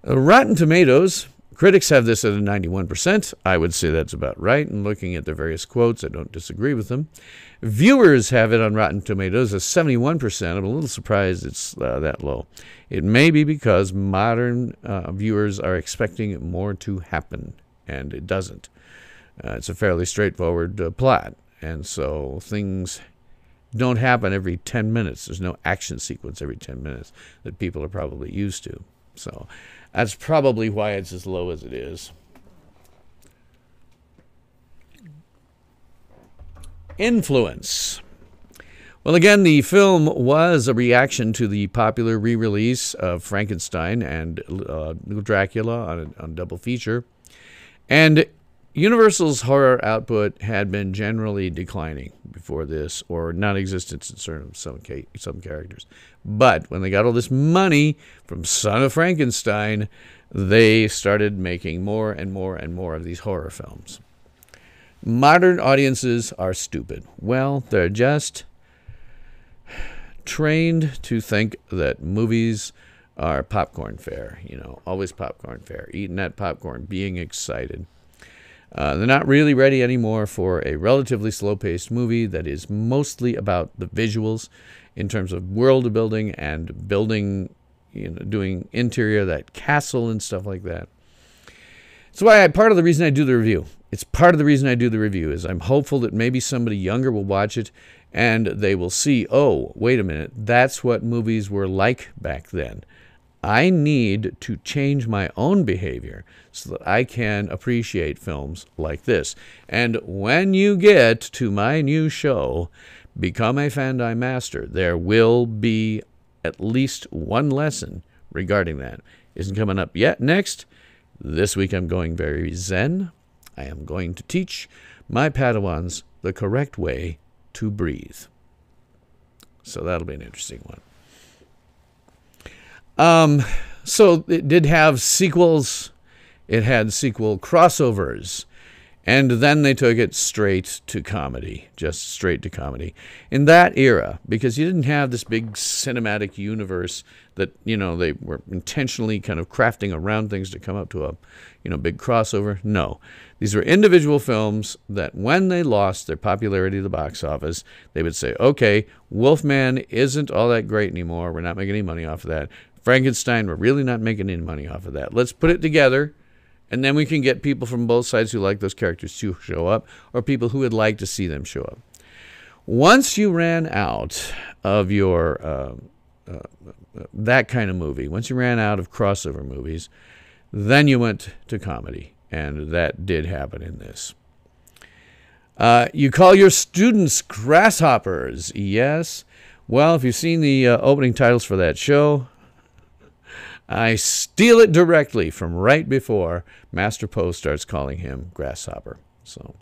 Rotten Tomatoes, critics have this at a 91%. I would say that's about right. And looking at the various quotes, I don't disagree with them. Viewers have it on Rotten Tomatoes as 71%. I'm a little surprised it's that low. It may be because modern viewers are expecting more to happen, and it doesn't. It's a fairly straightforward plot, and so things don't happen every 10 minutes. There's no action sequence every 10 minutes that people are probably used to. So that's probably why it's as low as it is. Influence. Well, again, the film was a reaction to the popular re-release of Frankenstein and Dracula on double feature. And Universal's horror output had been generally declining before this, or non-existent in some characters. But when they got all this money from Son of Frankenstein, they started making more and more and more of these horror films. Modern audiences are stupid. Well, they're just trained to think that movies are popcorn fare, always popcorn fare, eating that popcorn, being excited. They're not really ready anymore for a relatively slow-paced movie that is mostly about the visuals in terms of world building and building, doing interior, that castle and stuff like that. That's why part of the reason I do the review. It's part of the reason I do the review is I'm hopeful that maybe somebody younger will watch it and they will see, oh, wait a minute, that's what movies were like back then. I need to change my own behavior so that I can appreciate films like this. And when you get to my new show, Become a Fandi Master, there will be at least one lesson regarding that. Isn't coming up yet. Next, this week I'm going very zen. I am going to teach my Padawans the correct way to breathe. So that'll be an interesting one. So it did have sequels. It had sequel crossovers. And then they took it straight to comedy, just straight to comedy. In that era, because you didn't have this big cinematic universe that, they were intentionally kind of crafting around things to come up to a, big crossover. No. These were individual films that when they lost their popularity at the box office, they would say, okay, Wolfman isn't all that great anymore. We're not making any money off of that. Frankenstein, we're really not making any money off of that. Let's put it together, and then we can get people from both sides who like those characters to show up, or people who would like to see them show up. Once you ran out of your that kind of movie, once you ran out of crossover movies, then you went to comedy, and that did happen in this. You call your students grasshoppers, yes. Well, if you've seen the opening titles for that show, I steal it directly from right before Master Poe starts calling him Grasshopper. So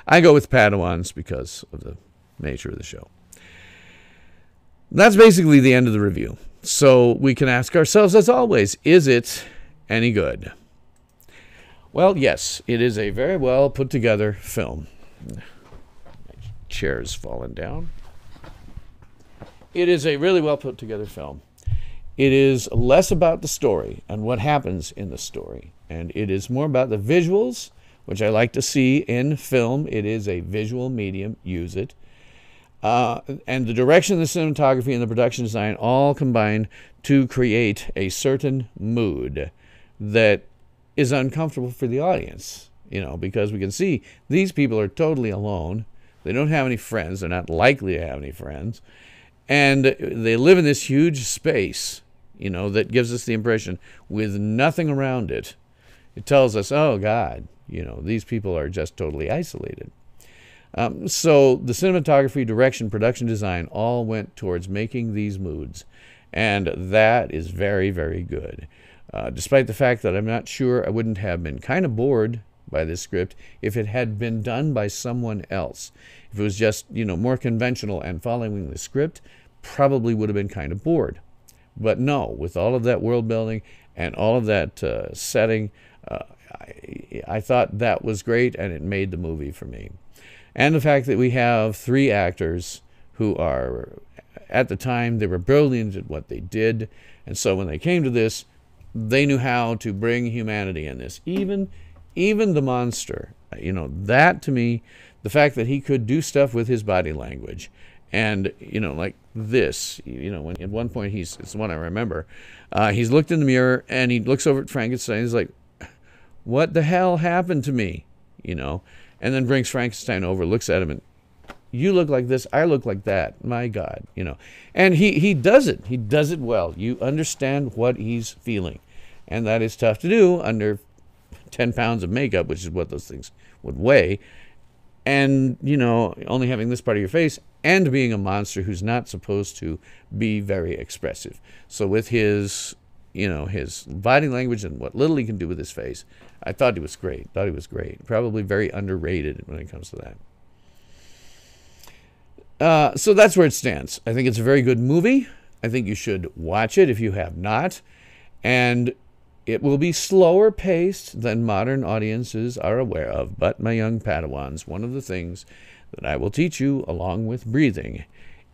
I go with Padawans because of the nature of the show. That's basically the end of the review. So we can ask ourselves, as always, is it any good? Well, yes, it is a very well put together film. chair's fallen down. It is a really well put together film. It is less about the story and what happens in the story, and it is more about the visuals, which I like to see in film. It is a visual medium. Use it. And the direction, the cinematography, and the production design all combine to create a certain mood that is uncomfortable for the audience, because we can see these people are totally alone. They don't have any friends. They're not likely to have any friends. And they live in this huge space, that gives us the impression with nothing around it. It tells us, oh, God, these people are just totally isolated. So the cinematography, direction, production design all went towards making these moods. And that is very, very good. Despite the fact that I'm not sure, I wouldn't have been kind of bored by this script if it had been done by someone else. If it was just, more conventional and following the script, probably would have been kind of bored. But no, with all of that world building and all of that setting, I thought that was great, and it made the movie for me. And the fact that we have 3 actors who are, at the time, they were brilliant at what they did. And so when they came to this, they knew how to bring humanity in this. Even the monster, that to me, the fact that he could do stuff with his body language. And, like this, when at one point it's the one I remember, he's looked in the mirror and he looks over at Frankenstein. He's like, what the hell happened to me? And then brings Frankenstein over, looks at him, and you look like this, I look like that. My God, And he does it. He does it well. You understand what he's feeling. And that is tough to do under 10 pounds of makeup, which is what those things would weigh. And, only having this part of your face and being a monster who's not supposed to be very expressive. So with his, his body language and what little he can do with his face, I thought he was great. Probably very underrated when it comes to that. So that's where it stands. I think it's a very good movie. I think you should watch it if you have not. And it will be slower paced than modern audiences are aware of. But my young Padawans, one of the things that I will teach you along with breathing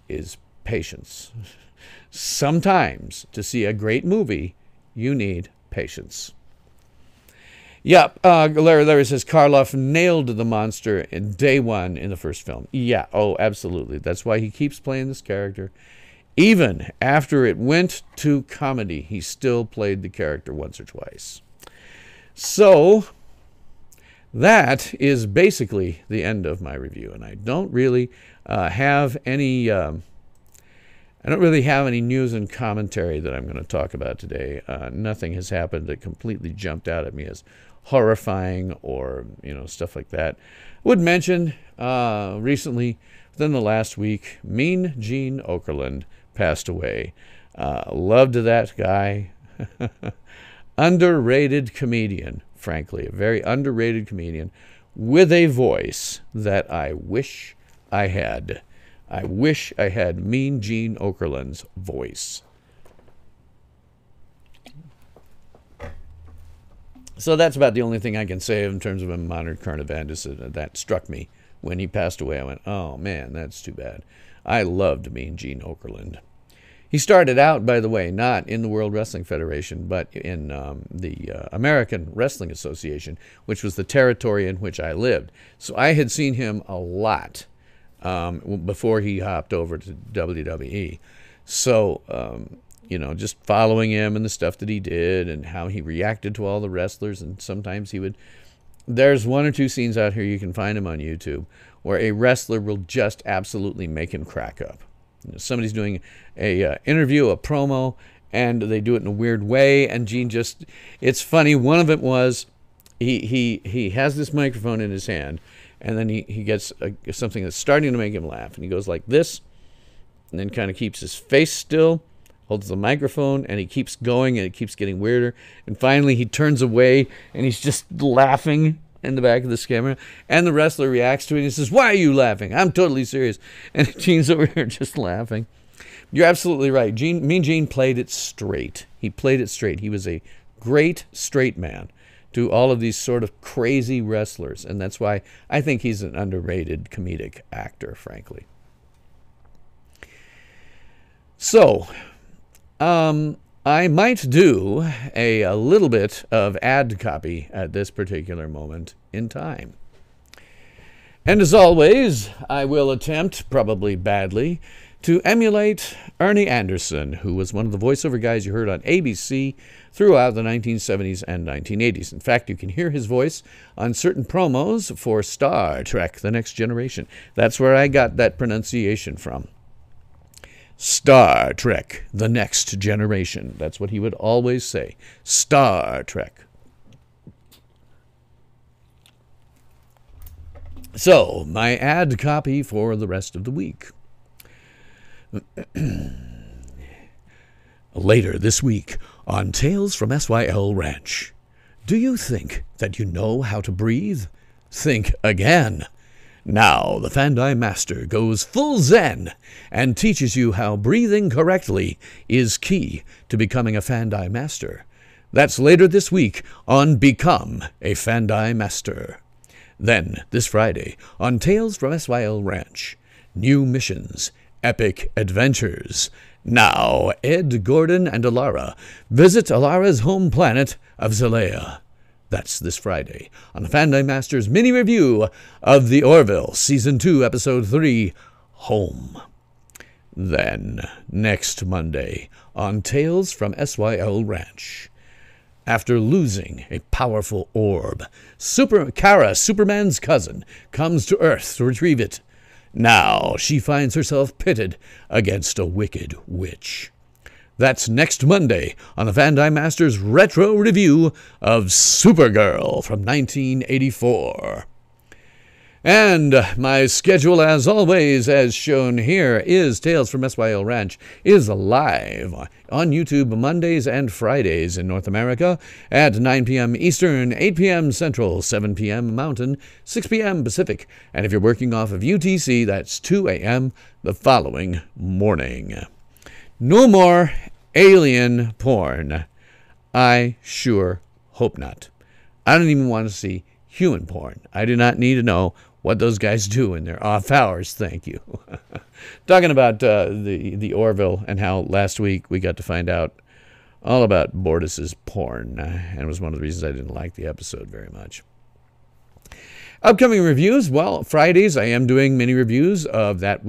is patience. Sometimes to see a great movie, you need patience. Yeah, Larry says Karloff nailed the monster in day 1 in the first film. Yeah, oh, absolutely. That's why he keeps playing this character. Even after it went to comedy, he still played the character once or twice. So that is basically the end of my review, and I don't really have any. I don't really have any news and commentary that I'm going to talk about today. Nothing has happened that completely jumped out at me as horrifying or stuff like that. I would mention recently, within the last week, Mean Gene Okerlund passed away. Loved that guy. Underrated comedian, frankly. A very underrated comedian with a voice that I wish I had. I wish I had Mean Gene Okerlund's voice. So that's about the only thing I can say in terms of a modern current event. Is that struck me when he passed away. I went, oh man, that's too bad. I loved Mean Gene Okerlund. He started out, by the way, not in the World Wrestling Federation, but in the American Wrestling Association, which was the territory in which I lived. So I had seen him a lot before he hopped over to WWE. So, just following him and the stuff that he did and how he reacted to all the wrestlers. And sometimes he would, there's 1 or 2 scenes out here, you can find him on YouTube, where a wrestler will just absolutely make him crack up. Somebody's doing a interview, a promo, and they do it in a weird way. And Gene just, it's funny. One of it was he has this microphone in his hand, and then he gets something that's starting to make him laugh. And he goes like this, and then kind of keeps his face still, holds the microphone, and he keeps going, and it keeps getting weirder. And finally he turns away, and he's just laughing in the back of this camera, and the wrestler reacts to it, and he says, why are you laughing? I'm totally serious. And Gene's over here just laughing. You're absolutely right. Mean Gene played it straight. He played it straight. He was a great straight man. to all of these sort of crazy wrestlers. And that's why I think he's an underrated comedic actor, frankly. So, I might do a little bit of ad copy at this particular moment in time. And as always, I will attempt, probably badly, to emulate Ernie Anderson, who was one of the voiceover guys you heard on ABC throughout the 1970s and 1980s. In fact, you can hear his voice on certain promos for Star Trek: The Next Generation. That's where I got that pronunciation from. Star Trek: The Next Generation. That's what he would always say. Star Trek. So, my ad copy for the rest of the week. Later this week on Tales from SYL Ranch. Do you think that you know how to breathe? Think again. Now the Fandi Master goes full zen and teaches you how breathing correctly is key to becoming a Fandi Master. That's later this week on Become a Fandi Master. Then, this Friday, on Tales from SYL Ranch, New Missions, Epic Adventures. Now, Ed, Gordon, and Alara visit Alara's home planet of Zalea. That's this Friday, on the Fandi Masters mini-review of The Orville, Season 2, Episode 3, Home. Then, next Monday, on Tales from SYL Ranch. After losing a powerful orb, Kara, Superman's cousin, comes to Earth to retrieve it. Now she finds herself pitted against a wicked witch. That's next Monday on the Fandi Masters retro review of Supergirl from 1984. And my schedule, as always, as shown here, is Tales from SYL Ranch, is live on YouTube Mondays and Fridays in North America at 9 p.m. Eastern, 8 p.m. Central, 7 p.m. Mountain, 6 p.m. Pacific. And if you're working off of UTC, that's 2 a.m. the following morning. No more alien porn. I sure hope not. I don't even want to see human porn. I do not need to know what those guys do in their off hours, thank you. Talking about the Orville and how last week we got to find out all about Bortus's porn, and it was one of the reasons I didn't like the episode very much. Upcoming reviews, well, Fridays I am doing mini reviews of that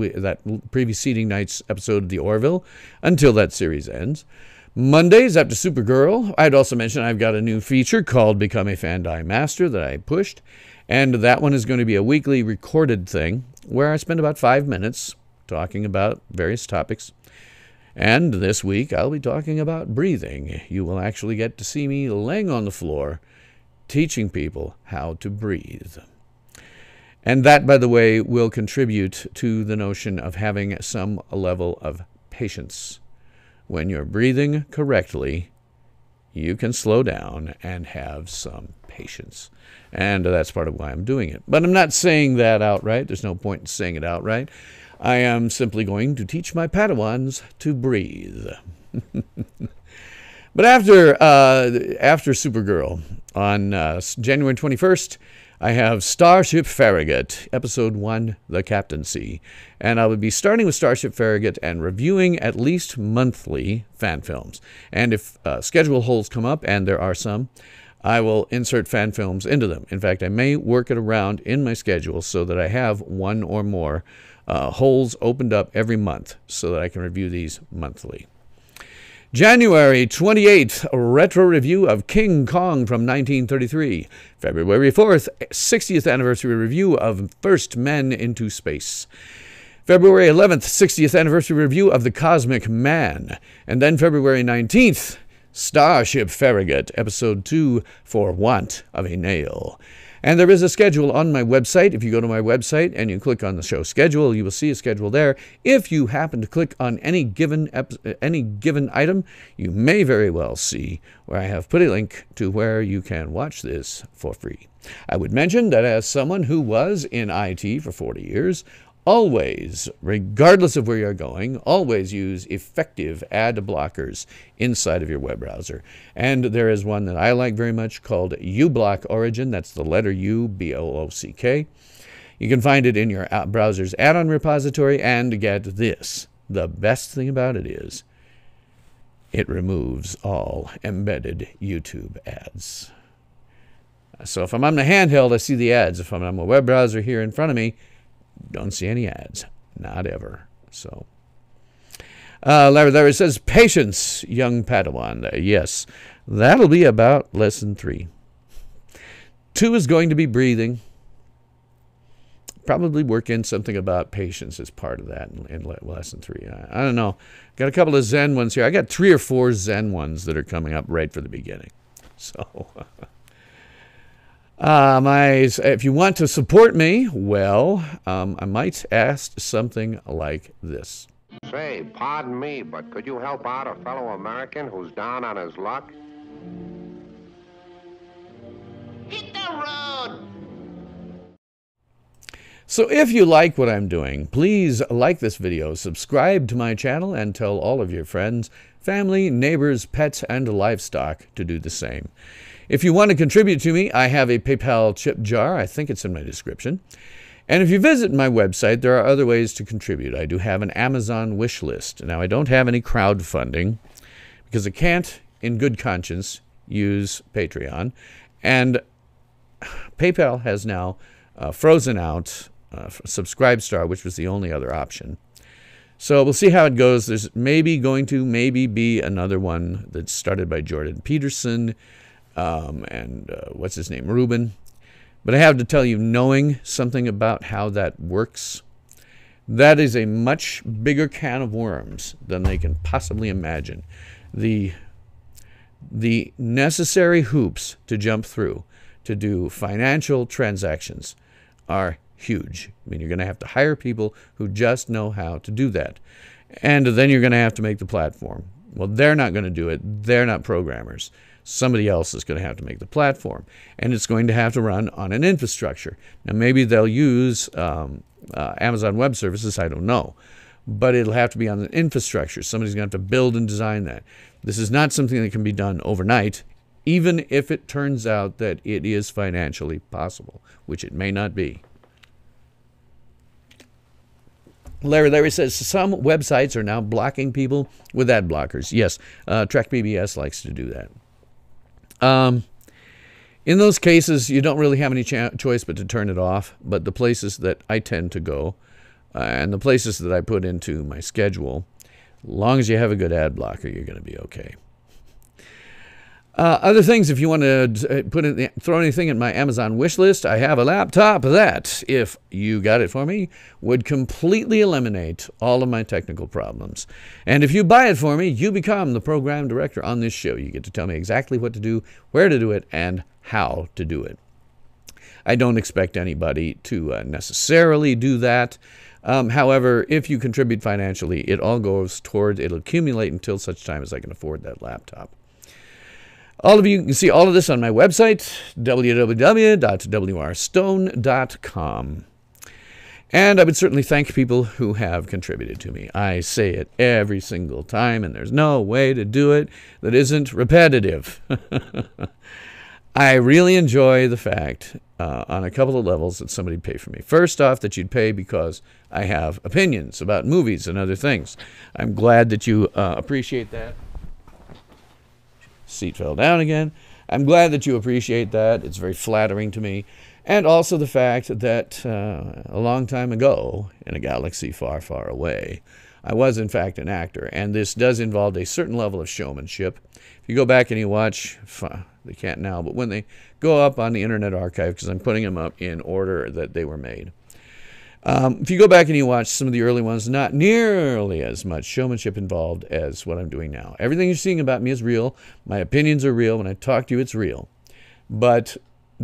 preceding night's episode of the Orville until that series ends. Mondays, after Supergirl, I'd also mention I've got a new feature called Become a Fandi Master that I pushed. And that one is going to be a weekly recorded thing where I spend about 5 minutes talking about various topics. And this week I'll be talking about breathing. You will actually get to see me laying on the floor teaching people how to breathe. And that, by the way, will contribute to the notion of having some level of patience. When you're breathing correctly, you can slow down and have some patience. And that's part of why I'm doing it. But I'm not saying that outright. There's no point in saying it outright. I am simply going to teach my Padawans to breathe. But after Supergirl, on January 21st, I have Starship Farragut, Episode 1, The Captaincy. And I will be starting with Starship Farragut and reviewing at least monthly fan films. And if schedule holes come up, and there are some, I will insert fan films into them. In fact, I may work it around in my schedule so that I have one or more holes opened up every month so that I can review these monthly. January 28th, a retro review of King Kong from 1933. February 4th, 60th anniversary review of First Men into Space. February 11th, 60th anniversary review of The Cosmic Man. And then February 19th, Starship Farragut, Episode 2, For Want of a Nail. And there is a schedule on my website. If you go to my website and you click on the show schedule, you will see a schedule there. If you happen to click on any given item, you may very well see where I have put a link to where you can watch this for free. I would mention that as someone who was in IT for 40 years, always, regardless of where you're going, always use effective ad blockers inside of your web browser. And there is one that I like very much called uBlock Origin. That's the letter U, B-O-O-C-K. You can find it in your browser's add-on repository, and get this. The best thing about it is it removes all embedded YouTube ads. So if I'm on the handheld, I see the ads. If I'm on my web browser here in front of me, don't see any ads. Not ever. So, Larry says, patience, young Padawan. Yes, that'll be about lesson 3. 2 is going to be breathing. Probably work in something about patience as part of that in lesson 3. I don't know. Got a couple of Zen ones here. I got 3 or 4 Zen ones that are coming up right for the beginning. So, if you want to support me, well, I might ask something like this. Say, pardon me, but could you help out a fellow American who's down on his luck? Hit the road! So if you like what I'm doing, please like this video, subscribe to my channel, and tell all of your friends, family, neighbors, pets, and livestock to do the same. If you want to contribute to me, I have a PayPal chip jar. I think it's in my description. And if you visit my website, there are other ways to contribute. I do have an Amazon wish list. Now, I don't have any crowdfunding because I can't, in good conscience, use Patreon. And PayPal has now frozen out Subscribestar, which was the only other option. So we'll see how it goes. There's maybe be another one that's started by Jordan Peterson and what's his name, Ruben. But I have to tell you, knowing something about how that works, that is a much bigger can of worms than they can possibly imagine. The necessary hoops to jump through to do financial transactions are huge. I mean, you're going to have to hire people who just know how to do that. And then you're going to have to make the platform. Well, they're not going to do it. They're not programmers. Somebody else is going to have to make the platform. And it's going to have to run on an infrastructure. Now, maybe they'll use Amazon Web Services. I don't know. But it'll have to be on an infrastructure. Somebody's going to have to build and design that. This is not something that can be done overnight, even if it turns out that it is financially possible, which it may not be. Larry says, some websites are now blocking people with ad blockers. Yes, TrackBBS likes to do that. In those cases, you don't really have any choice but to turn it off. But the places that I tend to go and the places that I put into my schedule, as long as you have a good ad blocker, you're going to be okay. Other things, if you want to throw anything in my Amazon wish list, I have a laptop that, if you got it for me, would completely eliminate all of my technical problems. And if you buy it for me, you become the program director on this show. You get to tell me exactly what to do, where to do it, and how to do it. I don't expect anybody to necessarily do that. However, if you contribute financially, it all goes toward, it'll accumulate until such time as I can afford that laptop. All of you can see all of this on my website, www.wrstone.com. And I would certainly thank people who have contributed to me. I say it every single time, and there's no way to do it that isn't repetitive. I really enjoy the fact, on a couple of levels, that somebody paid for me. First off, that you'd pay because I have opinions about movies and other things. I'm glad that you appreciate that. Seat fell down again. I'm glad that you appreciate that. It's very flattering to me. And also the fact that a long time ago, in a galaxy far, far away, I was in fact an actor. And this does involve a certain level of showmanship. If you go back and you watch, they can't now, but when they go up on the Internet Archive, because I'm putting them up in order that they were made. If you go back and you watch some of the early ones, not nearly as much showmanship involved as what I'm doing now. Everything you're seeing about me is real. My opinions are real. When I talk to you, it's real. But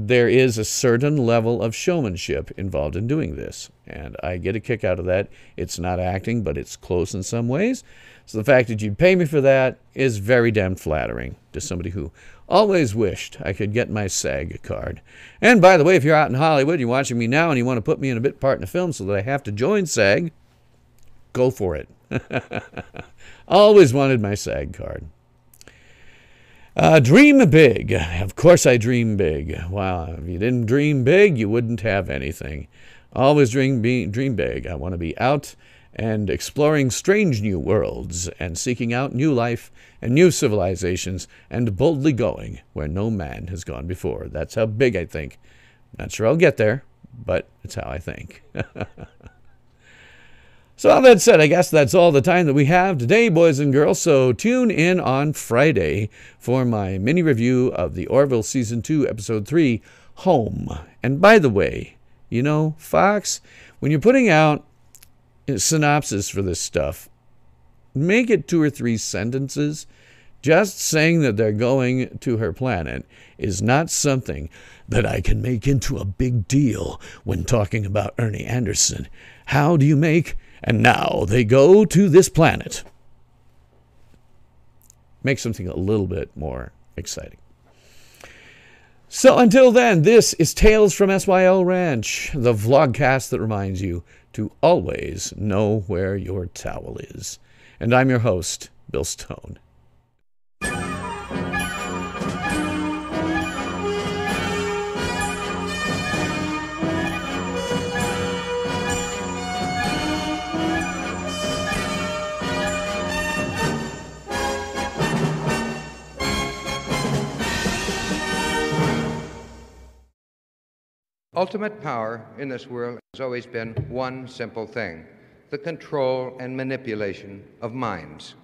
there is a certain level of showmanship involved in doing this, and I get a kick out of that. It's not acting, but it's close in some ways. So the fact that you'd pay me for that is very damn flattering to somebody who always wished I could get my SAG card. And by the way, if you're out in Hollywood, you're watching me now, and you want to put me in a bit part in a film so that I have to join SAG, go for it. Always wanted my SAG card. Dream big. Of course I dream big. Wow, if you didn't dream big, you wouldn't have anything. Always dream big. I want to be out and exploring strange new worlds and seeking out new life and new civilizations and boldly going where no man has gone before. That's how big I think. Not sure I'll get there, but it's how I think. So all that said, I guess that's all the time that we have today, boys and girls. So tune in on Friday for my mini review of the Orville Season 2, Episode 3, Home. And by the way, you know, Fox, when you're putting out a synopsis for this stuff, make it 2 or 3 sentences. Just saying that they're going to her planet is not something that I can make into a big deal when talking about Ernie Anderson. How do you make... And now they go to this planet. Make something a little bit more exciting. So until then, this is Tales from SYL Ranch, the vlogcast that reminds you to always know where your towel is. And I'm your host, Bill Stone. Ultimate power in this world has always been one simple thing: the control and manipulation of minds.